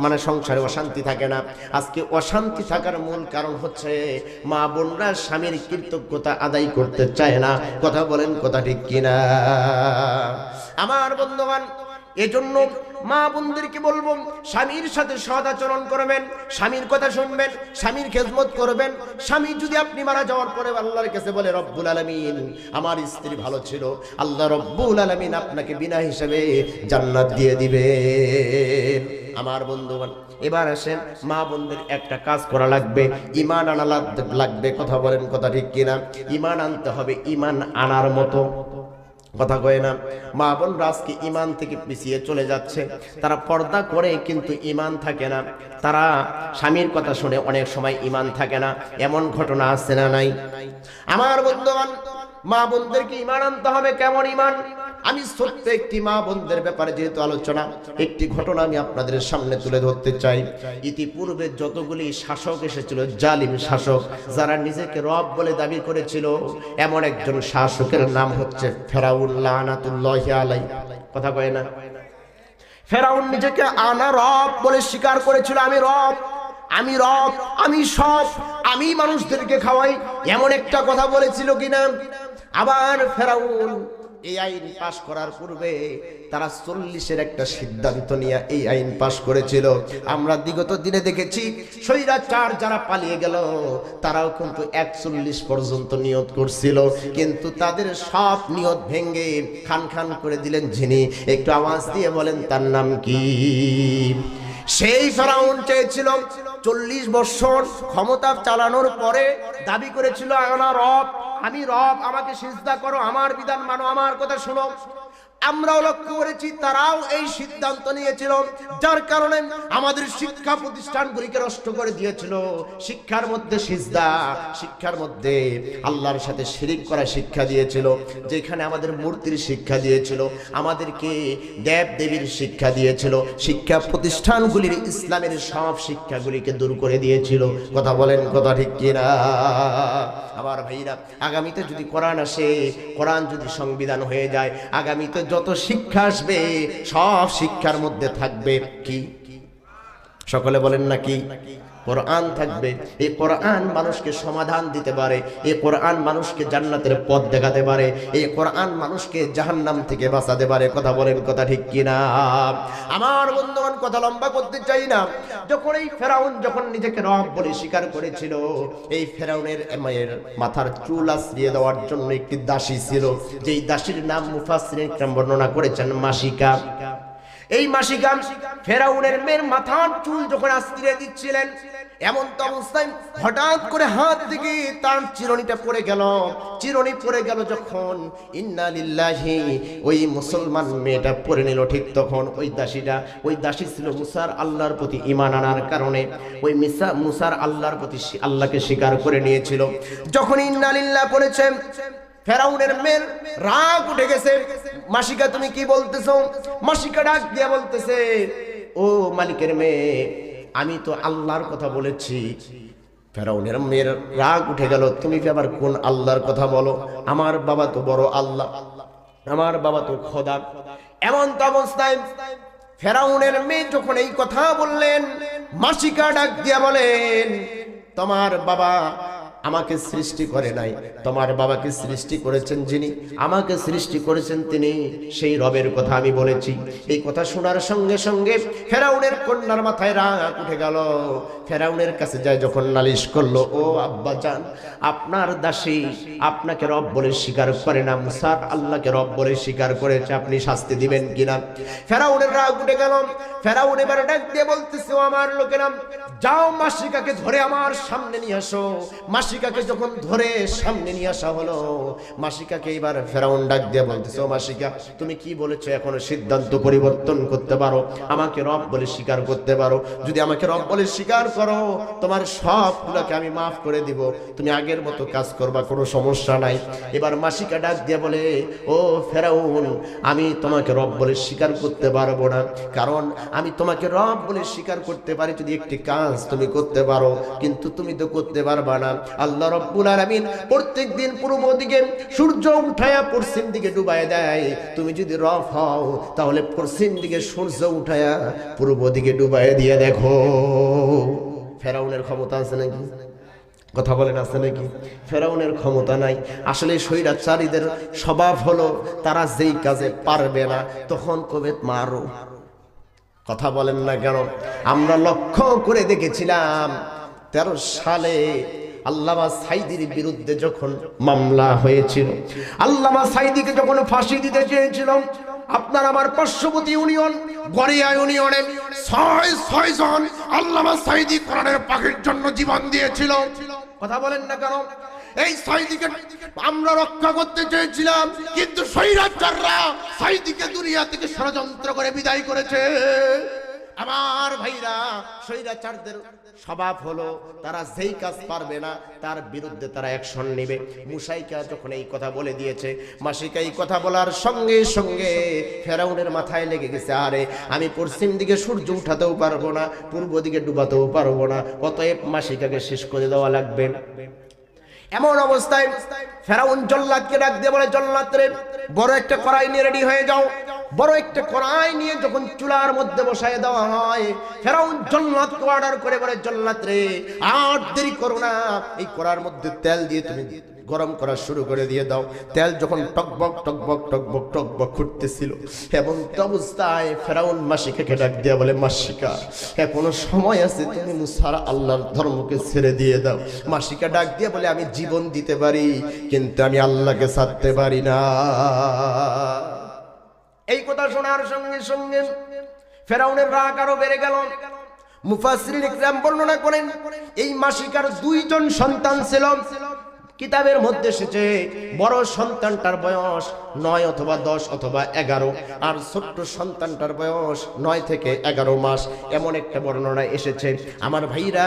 [SPEAKER 1] মানে সংসারে অশান্তি থাকে না। আজকে অশান্তি থাকার মূল কারণ হচ্ছে মা বোনরা স্বামীর কৃতজ্ঞতা আদায় করতে চায় না। কথা বলেন, কথা ঠিক কিনা? আমার বন্ধুগণ, এজন্য মা বোনদেরকে বলবো, স্বামীর সাথে সৎ আচরণ করবেন, স্বামীর কথা শুনবেন, স্বামীর খেদমত করবেন। স্বামী যদি আপনি মারা যাওয়ার পরে আল্লাহর কাছে বলে, রব্বুল আলামিন আমার স্ত্রী ভালো ছিল, আল্লাহ রব্বুল আলামিন আপনাকে বিনা হিসাবে জান্নাত দিয়ে দিবেন। আমার বন্ধুগণ, এবার আসেন, মা বোনদের একটা কাজ করা লাগবে, ঈমান আনা লাগবে। কথা বলেন, কথা ঠিক কিনা? ঈমান আনতে হবে, ঈমান আনার মতো। কথা কয় না? মা বোনরা আজকে ঈমান থেকে পিছিয়ে চলে যাচ্ছে। তারা পর্দা করে কিন্তু ঈমান থাকে না। তারা স্বামীর কথা শুনে অনেক সময় ঈমান থাকে না। এমন ঘটনা আছে না নাই? আমার বন্ধুগণ, মা বোনদেরকে ঈমান আনতে হবে। কেমন ঈমান? আমি ছোট্ট একটি মা বোনদের ব্যাপারে যেহেতু আলোচনা, একটি ঘটনা আমি আপনাদের সামনে তুলে ধরতে চাই। ইতিপূর্বে যতগুলি শাসক এসেছিল, জালিম শাসক, যারা নিজেকে রব বলে দাবি করেছিল, এমন একজন শাসকের নাম হচ্ছে ফেরাউন লানাতুল্লাহি আলাইহি। কথা কয় না? ফেরাউন নিজেকে আনা রব বলে স্বীকার করেছিল। আমি রব, আমি রব, আমি সব, আমি মানুষদেরকে খাওয়াই, এমন একটা কথা বলেছিল কিনা? আবার ফেরাউন এই আইন পাশ করার পূর্বে তারা 40-এর একটা সিদ্ধান্ত নিয়ে এই আইন পাশ করেছিল। আমরা বিগত দিনে দেখেছি স্বৈরাচার যারা পালিয়ে গেল তারাও কিন্তু 41 পর্যন্ত নিয়ত করছিল, কিন্তু তাদের সব নিয়ত ভেঙে খান খান করে দিলেন যিনি। একটু আওয়াজ দিয়ে বলেন তার নাম কি? সেই ফেরাউন চেয়েছিল 40 বছর ক্ষমতা চালানোর পরে দাবি করেছিল, আনা রব, আমি রব, আমাকে সিজদা করো, আমার বিধান মানো, আমার কথা শোনো। আমরাও লক্ষ্য করেছি তারাও এই সিদ্ধান্ত নিয়েছিল, যার কারণে আমাদের শিক্ষা প্রতিষ্ঠানগুলিকে নষ্ট করে দিয়েছিল। শিক্ষার মধ্যে সিজদা, শিক্ষার মধ্যে আল্লাহর সাথে শিরিক করা শিক্ষা দিয়েছিল, যেখানে আমাদের মূর্তির শিক্ষা দিয়েছিল, আমাদেরকে দেব দেবীর শিক্ষা দিয়েছিল। শিক্ষা প্রতিষ্ঠানগুলির ইসলামের সব শিক্ষাগুলিকে দূর করে দিয়েছিল। কথা বলেন, কথা ঠিক কিনা? আমার ভাইরা, আগামীতে যদি কোরআন আসে, কোরআন যদি সংবিধান হয়ে যায়, আগামীতে যত শিক্ষা আসবে সব শিক্ষার মধ্যে থাকবে কি? সকলে বলেন নাকি? কোরআন থাকবে। এই কোরআন মানুষকে সমাধান দিতে পারে, এই কোরআন মানুষকে জান্নাতের পথ দেখাতে পারে, এই কোরআন মানুষকে জাহান্নাম থেকে বাঁচাতে পারে। কথা বলেন, কথা ঠিক কিনা? আমার বন্ধুগণ, কথা লম্বা করতে চাই না। যখন এই ফেরাউন যখন নিজেকে রব বলে স্বীকার করেছিল, এই ফেরাউনের মায়ের মাথার চুল আশ্রিয়ে দেওয়ার জন্য একটি দাসী ছিল, যেই দাসীর নাম মুফাসসিরিন কিরাম বর্ণনা করেছেন মাসিকা। এই মাসিকা ফেরাউনের মেয়ের মাথার চুল যখন আশ্রিয়ে দিচ্ছিলেন, এমন তো অবস্থায় হঠাৎ করে হাত থেকে তার চিরুনিটা পড়ে গেল। চিরুনি পড়ে গেল যখন, ইন্না লিল্লাহি, ওই মুসলমান মেয়েটা পড়ে নিল। ঠিক তখন ওই দাসী ছিল মুসার আল্লাহর প্রতি ঈমান আনার কারণে, ওই মুসার আল্লাহর প্রতি আল্লাহকে স্বীকার করে নিয়েছিল। যখন ইন্না লিল্লাহ পড়েছে, ফেরাউনের মেয়ের রাগ উঠে গেছে। মাসিকা, তুমি কি বলতেছো? মাসিকা ডাক দিয়ে বলতেছে, ও মালিকের মেয়ে, আমি তো আল্লাহর কথা বলেছি। ফেরাউনের মেয়ের রাগ উঠে গেল, তুমি আবার কোন আল্লাহর কথা বলো? আমার বাবা তো বড় আল্লাহ, আমার বাবা তো খোদা। এমন তো অবস্থায় ফেরাউনের মেয়ে যখন এই কথা বললেন, মাসিকা ডাক দিয়া বলেন, তোমার বাবা আমাকে সৃষ্টি করে নাই, তোমার বাবাকে সৃষ্টি করেছেন যিনি, আমাকে সৃষ্টি করেছেন তিনি, সেই রবের কথা আমি বলেছি। এই কথা শোনার সঙ্গে সঙ্গে ফেরাউনের কন্যার মাথায় রাগ উঠে গেল। ফেরাউনের কাছে যায় যখন নালিশ করলো, ও আব্বা জান, আপনার দাসী আপনাকে রব বলে স্বীকার করে না, মুসার আল্লাহকে রব বলে স্বীকার করেছে, আপনি শাস্তি দিবেন কিনা? ফেরাউনের রাগ উঠে গেল। ফেরাউন এবার ডাক দিয়ে বলতেছে, ও আমার লোকেরা, যাও মাসিকাকে ধরে আমার সামনে নিয়ে আসো। মাসিকাকে যখন ধরে সামনে নিয়ে আসা হলো, মাসিকাকে এবার ফেরাউন ডাক দিয়ে বলতেছে, ও মাসিকা, তুমি কি বলেছো এখনো সিদ্ধান্ত পরিবর্তন করতে পারো, আমাকে রব বলে স্বীকার করতে পারো। যদি আমাকে রব বলে স্বীকার করো, তোমার সবগুলোকে আমি মাফ করে দিব, তুমি আগের মতো কাজ করবা, কোনো সমস্যা নাই। এবার মাসিকা ডাক দিয়ে বলে, ও ফেরাউন, আমি তোমাকে রব বলে স্বীকার করতে পারবো না, কারণ আমি তোমাকে রব বলে স্বীকার করতে পারি যদি একটি কাজ তুমি করতে পারো, কিন্তু তুমি তো করতে পারবা না। আল্লাহ রাব্বুল আলামিন প্রত্যেকদিন পূর্ব দিকে সূর্য উঠায়া পশ্চিম দিকে ডুবায় দেয়। তুমি যদি রব হও, তাহলে পশ্চিম দিকে সূর্য উঠায়া পূর্ব দিকে ডুবায় দিয়ে দেখো। ফেরাউনের ক্ষমতা আছে নাকি? কথা বলেন, আছে নাকি? ফেরাউনের ক্ষমতা নাই। আসলে স্বৈরাচারীদের স্বভাব হলো, তারা যেই কাজে পারবে না তখন কবে মারো। কথা বলেন না কেন? আমরা লক্ষ্য করে দেখেছিলাম 13 সালে আল্লামা সাঈদীর বিরুদ্ধে যখন মামলা হয়েছিল, আল্লামা সাঈদীকে যখন ফাঁসি দিতে চেয়েছিল, আপনার আমার পার্শ্ববর্তী ইউনিয়ন গড়িয়া ইউনিয়নে 6 জন আল্লামা সাঈদী কোরআনের পাখির জন্য জীবন দিয়েছিল। কথা বলেন না কেন? এই সাঈদীকে আমরা রক্ষা করতে চেয়েছিলাম, কিন্তু স্বৈরাচাররা সাঈদীকে দুনিয়া থেকে ষড়যন্ত্র করে বিদায় করেছে। আমার ভাইরা, স্বৈরাচারদের স্বভাব হলো, তারা যেই কাজ পারবে না তার বিরুদ্ধে তারা অ্যাকশন নেবে। মুসাইকা যখন এই কথা বলে দিয়েছে, মাসিকা এই কথা বলার সঙ্গে সঙ্গে ফেরাউনের মাথায় লেগে গেছে, আরে আমি পশ্চিম দিকে সূর্য উঠাতেও পারবো না, পূর্ব দিকে ডুবাতেও পারবো না, অতএব মাসিকাকে শেষ করে দেওয়া লাগবে। এমন অবস্থায় ফেরাউন জল্লাদকে ডাক দিয়ে বলে, জল্লাদ রে, বড় একটা কড়াই নিয়ে রেডি হয়ে যাও। বড় একটা কড়াই নিয়ে যখন চুলার মধ্যে বসায় দেওয়া হয়, ফেরাউন জল্লাদকে অর্ডার করে বলে, জল্লাদ রে, আর দেরি করো না, এই কড়ার মধ্যে তেল দিয়ে তুমি গরম করা শুরু করে দিয়ে দাও। তেল যখন টকবক টকবক টকবক টকবক ফুটতেছিল, এমন অবস্থায় ফেরাউন মাসিকাকে ডাক দিয়ে বলে, মাসিকা, এখনো সময় আছে, তুমি মুসার আল্লাহর ধর্মকে ছেড়ে দিয়ে দাও। মাসিকা ডাক দিয়ে বলে, আমি জীবন দিতে পারি, কিন্তু আমি আল্লাহকে ছাড়তে পারি না। এই কথা শোনার সঙ্গে সঙ্গে ফেরাউনের রাগ আরো বেড়ে গেল। মুফাসসিরিন ইকরাম বর্ণনা করেন, এই মাসিকার 2 জন সন্তান ছিল। কিতাবের মধ্যে এসেছে বড় সন্তানটার বয়স 9 অথবা 10 অথবা 11, আর ছোট্ট সন্তানটার বয়স 9 থেকে 11 মাস। এমন একটা বর্ণনা এসেছে। আমার ভাইরা,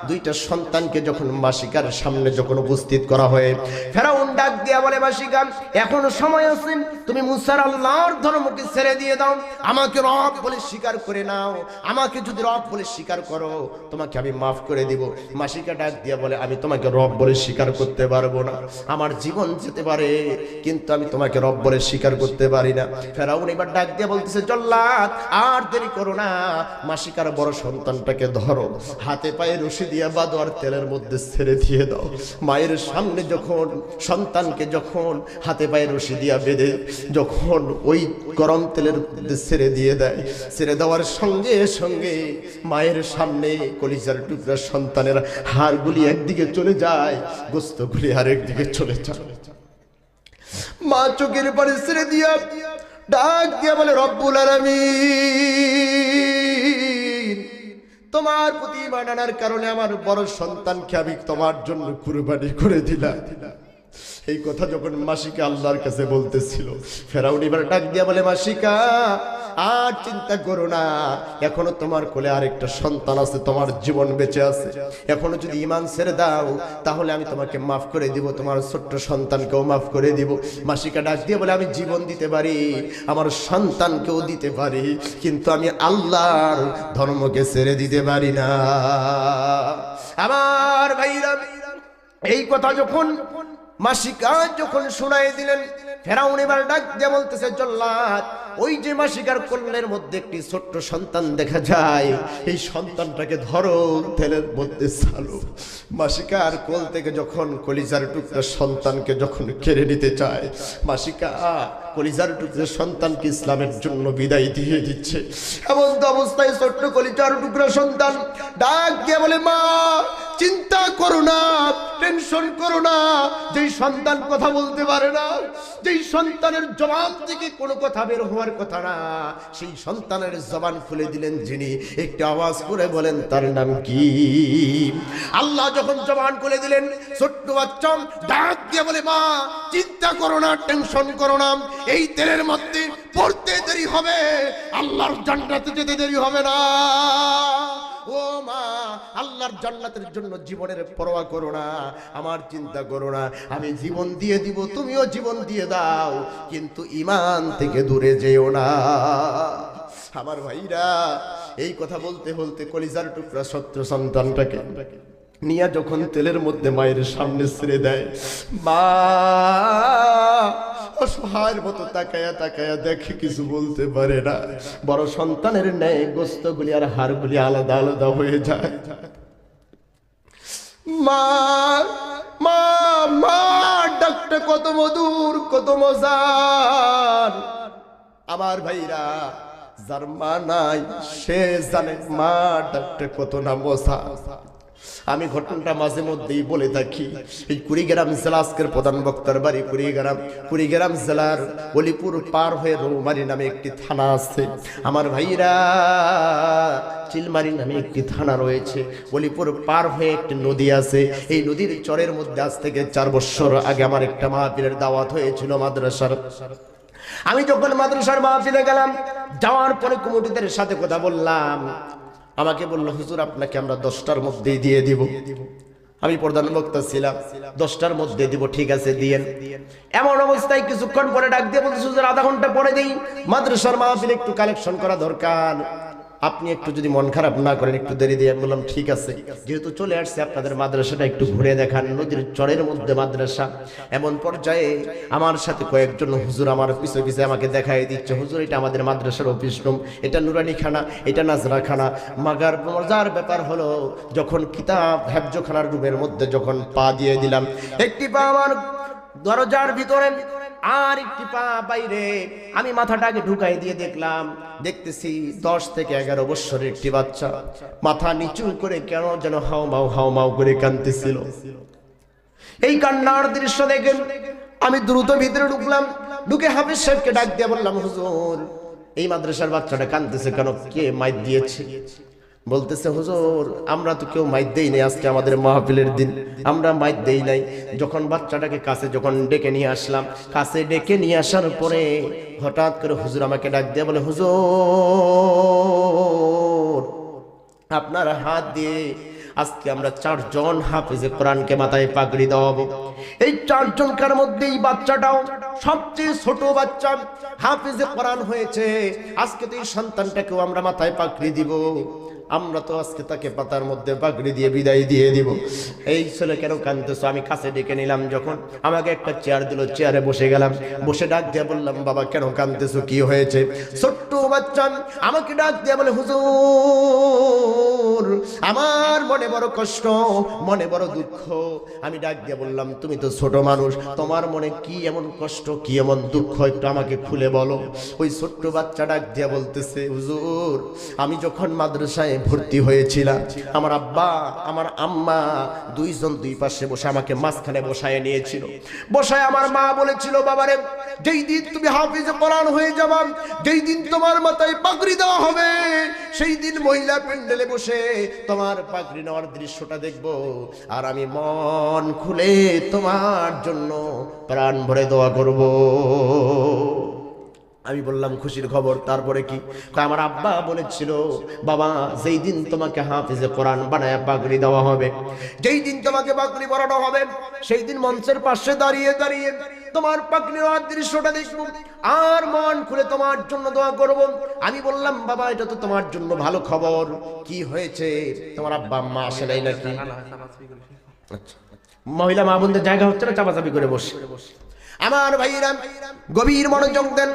[SPEAKER 1] দুইটা সন্তানকে যখন মাসিকার সামনে যখন উপস্থিত করা হয়, ফেরাউন ডাক দিয়া বলে, মাসিকা এখনো সময় আছে, তুমি মুসার আল্লাহর ধর্মকে ছেড়ে দিয়ে দাও, আমাকে রব বলে স্বীকার করে নাও। আমাকে যদি রব বলে স্বীকার করো, তোমাকে আমি মাফ করে দিব। মাসিকা ডাক দিয়া বলে, আমি তোমাকে রব বলে স্বীকার করতে পারবো না, আমার জীবন যেতে পারে, কিন্তু আমি তোমাকে রব বলে স্বীকার করতে পারি না। ফেরাউন এবার ডাক দিয়া বলতেছে, জল্লাদ আর দেরি করো না, মাসিকার বড় সন্তানটাকে ধরো, হাতে পায়ে রশি দিয়া বাঁধো, আর তেলের মধ্যে ছেড়ে দিয়ে দাও। মায়ের সামনে যখন সন্তানকে যখন হাতে পায়ে রশি দিয়া বেঁধে যখন ওই গরম তেলের মধ্যে ছেড়ে দিয়ে দেয়, ছেড়ে দেওয়ার সঙ্গে সঙ্গে মায়ের সামনে কলিজার টুকরা সন্তানের হাড়গুলি একদিকে চলে যায়, গোস্তগুলি আরেকদিকে চলে যায়। মা চোখের পানি ছেড়ে দিয়া ডাক দিয়া বলে, রব্বুল আলামিন, তোমার প্রতি ঈমান আনার কারণে আমার বড় সন্তানকে আমি তোমার জন্য কুরবানি করে দিলাম। এই কথা যখন মাসিকা আল্লাহর কাছে বলতেছিল, ফেরাউন এবার ডাক দিয়া বলে, মাসিকা আর চিন্তা করো না, এখনো তোমার কোলে আরেকটা সন্তান আছে, তোমার জীবন বেঁচে আছে, এখনো যদি ঈমান ছেড়ে দাও তাহলে আমি তোমাকে মাফ করে দিব, তোমার ছোট্ট সন্তানকেও মাফ করে দিব। মাসিকা ডাক দিয়ে বলে, আমি জীবন দিতে পারি, আমার সন্তানকেও দিতে পারি, কিন্তু আমি আল্লাহর ধর্মকে ছেড়ে দিতে পারি না। আমার ভাইরা, এই কথা যখন মাসিকা যখন শোনাই দিলেন, ফেরাউন এবার ডাক দিয়ে বলতেছে, জল্লাদ ওই যে মাসিকার কোলের মধ্যে একটি ছোট্ট সন্তান দেখা যায়, এই সন্তানটাকে ধরো, তেলের মধ্যে ছাড়ো। মাসিকার কোল থেকে যখন কলিজার টুকরা সন্তানকে যখন কেড়ে নিতে চায়, মাসিকা কলিজার টুকরা সন্তানকে ইসলামের জন্য বিদায় দিয়ে দিচ্ছে। এমন তো অবস্থায় ছোট্ট কলিজার টুকরা সন্তান ডাক দিয়ে বলে, মা চিন্তা করো না, টেনশন করো না, যেই সন্তান কথা বলতে পারে না, যেই সন্তানের জবান থেকে কোনো কথা বের হওয়ার কথা না, সেই সন্তানের জবান খুলে দিলেন যিনি, একটি আওয়াজ করে বলেন তার নাম কি? আল্লাহ যখন জবান খুলে দিলেন, ছোট্ট বাচ্চা ডাক দিয়ে বলে, মা চিন্তা করো না, টেনশন করো না, এই তেলের মধ্যে পড়তে দেরি হবে, আল্লাহর জান্নাতে যেতে দেরি হবে না। ও মা, আল্লাহর জান্নাতের জন্য জীবনের পরোয়া করো না, আমার চিন্তা করো না, আমি জীবন দিয়ে দিব, তুমিও জীবন দিয়ে দাও, কিন্তু ঈমান থেকে দূরে যেও না। আমার ভাইরা, এই কথা বলতে বলতে কলিজার টুকরা ছোট্ট সন্তানটাকে নিয়ে যখন তেলের মধ্যে মায়ের সামনে ছেড়ে দেয়, মা অসহায়ের মতো তাকায়া তাকায়া দেখে, কিছু বলতে পারে না। বড় সন্তানের ন্যায় গোস্তগুলি আর হাড়গুলি আলাদা আলাদা হয়ে যায়। মা মা মা ডাকটা কত মধুর, কত মজার। আমার ভাইরা, যার মা নাই সে জানে মা ডাকটা কত না মজার। আমি ঘটনাটা মাঝে মধ্যেই বলে থাকি। এই কুড়িগ্রাম জেলা, আজকের প্রধান বক্তার বাড়ি কুড়িগ্রাম জেলার অলিপুর পার হয়ে রৌমারি নামে একটি থানা আছে। আমার ভাইরা, চিলমারি নামে একটি থানা রয়েছে, অলিপুর পার হয়ে একটি নদী আছে। এই নদীর চরের মধ্যে আজ থেকে 4 বছর আগে আমার একটা মাহফিলের দাওয়াত হয়েছিল মাদ্রাসার। আমি যখন মাদ্রাসার মাহফিলে গেলাম, যাওয়ার পরে কমিটিদের সাথে কথা বললাম, আমাকে বললো, হুজুর আপনাকে আমরা 10টার মধ্যেই দিয়ে দিব। আমি প্রধান বক্তা ছিলাম, 10টার মধ্যে দিব, ঠিক আছে দিয়েন। এমন অবস্থায় কিছুক্ষণ পরে ডাক দিয়ে বলছে, হুজুর আধা ঘন্টা পরে দিই, মাদ্রাসার মাহফিলে একটু কালেকশন করা দরকার, আপনি একটু যদি মন খারাপ না করেন একটু দেরি দিয়ে। আমি বললাম ঠিক আছে, যেহেতু চলে আসছে আপনাদের মাদ্রাসাটা একটু ঘুরে দেখান, নদীর চরের মধ্যে মাদ্রাসা। এমন পর্যায়ে আমার সাথে কয়েকজন হুজুর আমার পিছে পিছে আমাকে দেখাই দিচ্ছে, হুজুর এটা আমাদের মাদ্রাসার অফিস রুম, এটা নুরানি খানা, এটা নাজরা খানা। মাগার মজার ব্যাপার হলো, যখন কিতাব হেফজখানার রুমের মধ্যে যখন পা দিয়ে দিলাম, একটি পা আমার দরজার ভিতরে আর একটি পা বাইরে, আমি মাথাটাকে ঢুকাই দিয়ে দেখলাম, দেখতেছি 10 থেকে 11 বছরের একটি বাচ্চা মাথা নিচু করে কেন যেন হাউমাউ করে কাঁদতেছিল। এই কান্নার দৃশ্য দেখে আমি দ্রুত ভিতরে ঢুকলাম, ঢুকে হাফেজ সাহেবকে ডাক দিয়ে বললাম, হুজুর এই মাদ্রাসার বাচ্চাটা কাঁদতেছে কেন, কে মাইর দিয়েছে? বলতেছে হুজুর আমরা তো কেউ মাইর দেই নাই, আজকে আমাদের মাহফিলের দিন, আমরা মাইর দেই নাই। যখন বাচ্চাটাকে কাছে যখন ডেকে নিয়ে আসলাম, কাছে ডেকে নিয়ে আসার পরে হঠাৎ করে হুজুর আমাকে ডাক দিয়ে বলে, হুজুর আপনার হাত দিয়ে আজকে আমরা 4 জন হাফেজে কোরআনকে মাথায় পাগড়ি দেওয়াবো। এই 4 জনকার মধ্যে এই বাচ্চাটাও সবচেয়ে ছোট বাচ্চা, হাফেজে কোরআন হয়েছে। আজকে তো এই সন্তানটাকেও আমরা মাথায় পাগড়ি দিব, আমরা তো আজকে তাকে পাতার মধ্যে পাগড়ি দিয়ে বিদায় দিয়ে দিব। এই ছেলে কেন কাঁদতেছো? আমি কাছে ডেকে নিলাম, যখন আমাকে একটা চেয়ার দিল, চেয়ারে বসে গেলাম, বসে ডাক দিয়ে বললাম, বাবা কেন কাঁদতেছো, কি হয়েছে? ছোট্ট বাচ্চা আমাকে ডাক দিয়ে বলে, হুজুর আমার মনে বড় কষ্ট, মনে বড় দুঃখ। আমি ডাক দিয়ে বললাম, তুমি তো ছোট মানুষ, তোমার মনে কি এমন কষ্ট, কি এমন দুঃখ, একটু আমাকে খুলে বলো। ওই ছোট্ট বাচ্চা ডাক দিয়ে বলতেছে, হুজুর আমি যখন মাদ্রাসায় ভর্তি হয়েছিলাম, আমার আব্বা আমার আম্মা দুইজন দুই পাশে বসে আমাকে মাঝখানে বসায় নিয়েছিল। বসায় আমার মা বলেছিল, বাবারে যেই দিন তুমি হাফেজে কোরআন হয়ে যাবা, যেই দিন তোমার মাথায় পাগড়ি দেওয়া হবে, সেই দিন মহিলা প্যান্ডেলে বসে তোমার পাগড়ি নেওয়ার দৃশ্যটা দেখব, আর আমি মন খুলে তোমার জন্য প্রাণ ভরে দোয়া করব। আমি বললাম, খুশির খবর, তারপরে কি? আমার আব্বা বলেছিল, বাবা যেই দিন তোমাকে হাফেজে কোরআন বানায় পাগড়ি দেওয়া হবে, যেই দিন তোমাকে পাগড়ি পরানো হবে, সেই দিন মঞ্চের পাশে দাঁড়িয়ে দাঁড়িয়ে তোমার পাগড়ি নেওয়ার দৃশ্যটা দেখব, আর মন খুলে তোমার জন্য দোয়া করব। আমি বললাম, বাবা এটা তো তোমার জন্য ভালো খবর, কি হয়েছে? তোমার আব্বা আম্মা আসে নাই নাকি? আচ্ছা, মহিলা মা বোনদের জায়গা হচ্ছে না, চাপাচাপি করে বসে। আমার ভাইরা গভীর মনোযোগ দেন।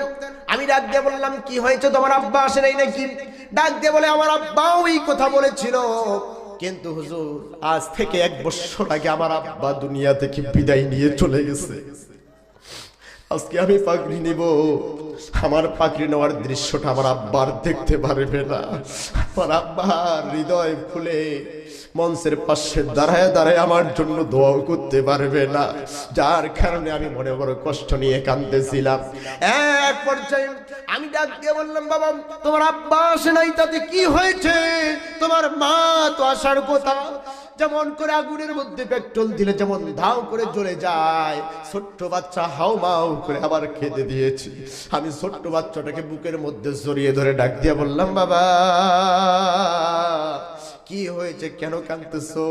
[SPEAKER 1] আমি ডাক দিয়ে বললাম, কি হয়েছে, তোমার আব্বা আসে নাই নাকি? ডাক দিয়ে বলে, আমার আব্বাও এই কথা বলেছিল, কিন্তু হুজুর আজ থেকে 1 বছর আগে আমার আব্বা দুনিয়া থেকে বিদায় নিয়ে চলে গেছে। আজকে আমি পাগড়ি নিব, আমার পাগড়ি নেওয়ার দৃশ্যটা আমার আব্বার দেখতে পারবে না। আমার আব্বার হৃদয় খুলে মঞ্চের পাশে দাঁড়ায় দাঁড়ায় আমার জন্য দোয়াও করতে পারবে না, যার কারণে আমি মনে বড় কষ্ট নিয়ে কাঁদতেছিলাম। এক পর্যায়ে আমি ডাক দিয়ে বললাম, বাবা তোমার আব্বা আসে নাই তাতে কি হয়েছে? তোমার মা তো আসার কথা। যেমন করে আগুনের মধ্যে পেট্রোল দিলে যেমন ধাও করে জ্বলে যায়, ছোট্ট বাচ্চা হাউ মাউ করে আবার খেতে দিয়েছি। আমি ছোট্ট বাচ্চাটাকে বুকের মধ্যে জড়িয়ে ধরে ডাক দিয়ে বললাম, বাবা কি হয়েছে, কেন কাঁদতেছো?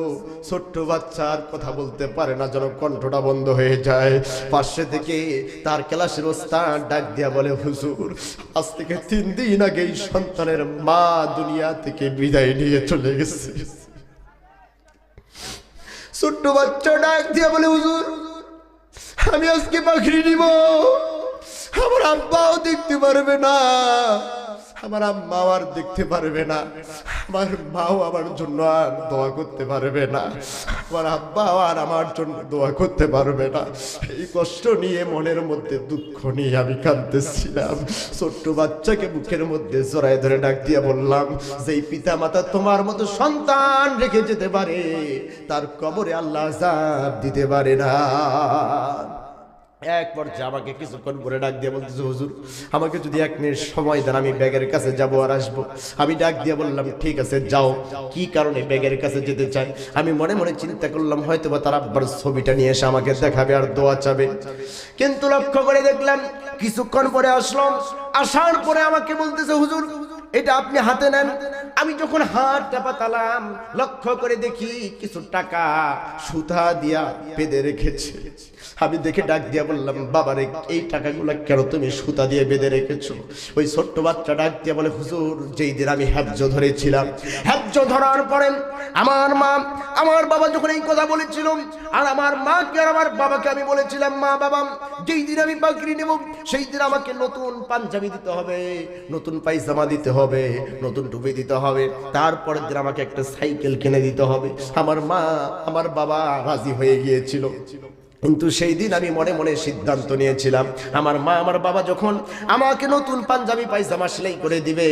[SPEAKER 1] ছোট্ট বাচ্চা আর কথা বলতে পারে না, যেন কণ্ঠটা বন্ধ হয়ে যায়। পাশে থেকে তার ক্লাসের ওস্তাদ ডাক দিয়া বলে, হুজুর আজ থেকে 3 দিন আগে এই সন্তানের মা দুনিয়া থেকে বিদায় নিয়ে চলে গেছে। ছোট্ট বাচ্চা ডাক দিয়া বলে, হুজুর আমি আজকে পাগড়ি নিব, আমার আব্বাও দেখতে পারবে না, আমার আম্মাও আর দেখতে পারবে না, আমার মাও আমার জন্য আর দোয়া করতে পারবে না, আমার আব্বাও আর আমার জন্য দোয়া করতে পারবে না। এই কষ্ট নিয়ে, মনের মধ্যে দুঃখ নিয়ে আমি কাঁদতেছিলাম। ছোট্ট বাচ্চাকে বুকের মধ্যে জড়ায় ধরে ডাক দিয়া বললাম, যেই পিতা মাতা তোমার মতো সন্তান রেখে যেতে পারে, তার কবরে আল্লাহ আযাব দিতে পারে না। এক পর্যায়ে আমাকে কিছুক্ষণ পরে ডাক দিয়ে বলতেছে, হুজুর আমাকে যদি 1 মিনিট সময় দেন, আমি ব্যাগের কাছে যাবো আর আসবো। আমি ডাক দিয়ে বললাম, ঠিক আছে যাও। কি কারণে ব্যাগের কাছে যেতে চাই? আমি মনে মনে চিন্তা করলাম, হয়তো বা তার আব্বার ছবিটা নিয়ে এসে আমাকে দেখাবে আর দোয়া চাবে। কিন্তু লক্ষ্য করে দেখলাম, কিছুক্ষণ পরে আসলাম, আসার পরে আমাকে বলতেছে, হুজুর এটা আপনি হাতে নেন। আমি যখন হাতটা পাতালাম, লক্ষ্য করে দেখি কিছু টাকা সুতা দিয়া বেঁধে রেখেছে। আমি দেখে ডাক দিয়া বললাম, বাবারে এই টাকাগুলো কেন তুমি সুতা দিয়ে বেঁধে রেখেছো? ওই ছোট্ট বাচ্চা ডাক দিয়া বলে, হুজুর যেই দিন আমি হ্যাবজ ধরেছিলাম, হ্যাবজ ধরার পরে আমার মা আমার বাবা যখন এই কথা বলেছিল, আর আমার মাকে আর আমার বাবাকে আমি বলেছিলাম, মা বাবা যেই দিন আমি পাগড়ি নেব, সেই দিন আমাকে নতুন পাঞ্জাবি দিতে হবে, নতুন পায়জামা দিতে হবে, নতুন টুপি দিতে হবে, তারপরের দিন আমাকে একটা সাইকেল কিনে দিতে হবে। আমার মা আমার বাবা রাজি হয়ে গিয়েছিল। কিন্তু সেই দিন আমি মনে মনে সিদ্ধান্ত নিয়েছিলাম, আমার মা আমার বাবা যখন আমাকে নতুন পাঞ্জাবি পায়জামা সেলাই করে দিবে,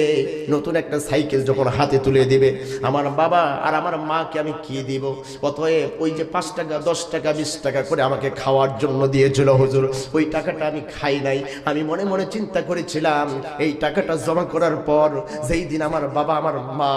[SPEAKER 1] নতুন একটা সাইকেল যখন হাতে তুলে দিবে, আমার বাবা আর আমার মাকে আমি কি দিব? অতএব ওই যে 5 টাকা 10 টাকা 20 টাকা করে আমাকে খাওয়ার জন্য দিয়েছিল হুজুর, ওই টাকাটা আমি খাই নাই। আমি মনে মনে চিন্তা করেছিলাম এই টাকাটা জমা করার পর যেই দিন আমার বাবা আমার মা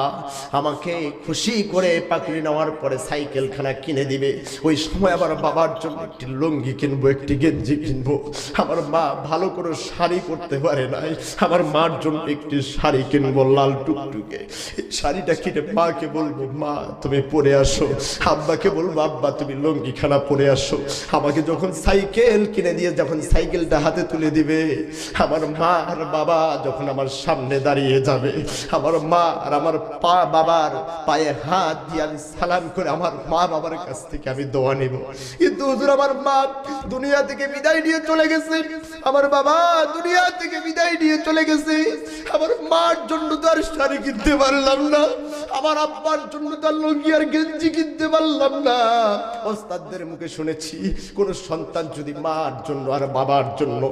[SPEAKER 1] আমাকে খুশি করে পাকড়ি নেওয়ার পরে সাইকেলখানা কিনে দিবে, ওই সময় আমার বাবার জন্য একটি লুঙ্গি কিনবো, একটি গেঞ্জি কিনবো। আমার মা ভালো করে শাড়ি পরতে পারে নাই, আমার মার জন্য একটি শাড়ি কিনবো লাল টুকটুকে। এই শাড়িটা কিনে মাকে বলবো মা তুমি পরে আসো, আব্বাকে বলবো আব্বা তুমি লুঙ্গিখানা পরে আসো। আমাকে যখন সাইকেল কিনে দিয়ে যখন সাইকেলটা হাতে তুলে দিবে, আমার মা আর বাবা যখন আমার সামনে দাঁড়িয়ে যাবে, আমার মা আর আমার বাবার পায়ে হাত দিয়ে আমি সালাম করে আমার মা বাবার কাছ থেকে আমি দোয়া নিব। কিন্তু হুজুর আমার মা দুনিয়া থেকে বিদায় নিয়ে চলে গেছে, আমার বাবা দুনিয়া থেকে বিদায় নিয়ে চলে গেছে। আমার মার জন্য তো আর শাড়ি কিনতে পারলাম না, আমার আব্বার জন্য তো আর লুঙ্গি আর গেঞ্জি কিনতে পারলাম না। ওস্তাদদের মুখে শুনেছি কোন সন্তান যদি মার জন্য আর বাবার জন্য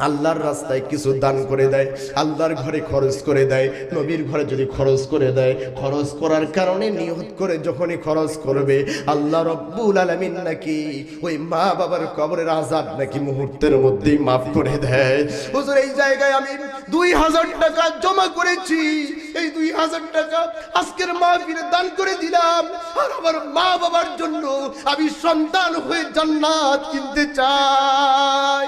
[SPEAKER 1] আল্লাহর রাস্তায় কিছু দান করে দেয়, আল্লাহর ঘরে খরচ করে দেয়, নবীর ঘরে যদি খরচ করে দেয়, খরচ করার কারণে নিয়ত করে যখনই খরচ করবে, আল্লাহ রব্বুল আলামিন নাকি ওই মা বাবার কবরের আযাব নাকি মুহূর্তের মধ্যেই মাফ করে দেয়। হুজুর এই জায়গায় আমি 2000 টাকা জমা করেছি, এই 2000 টাকা আজকের মাহফিলে দান করে দিলাম। আর আমার মা বাবার জন্য আমি সন্তান হয়ে জান্নাত কিনতে চাই।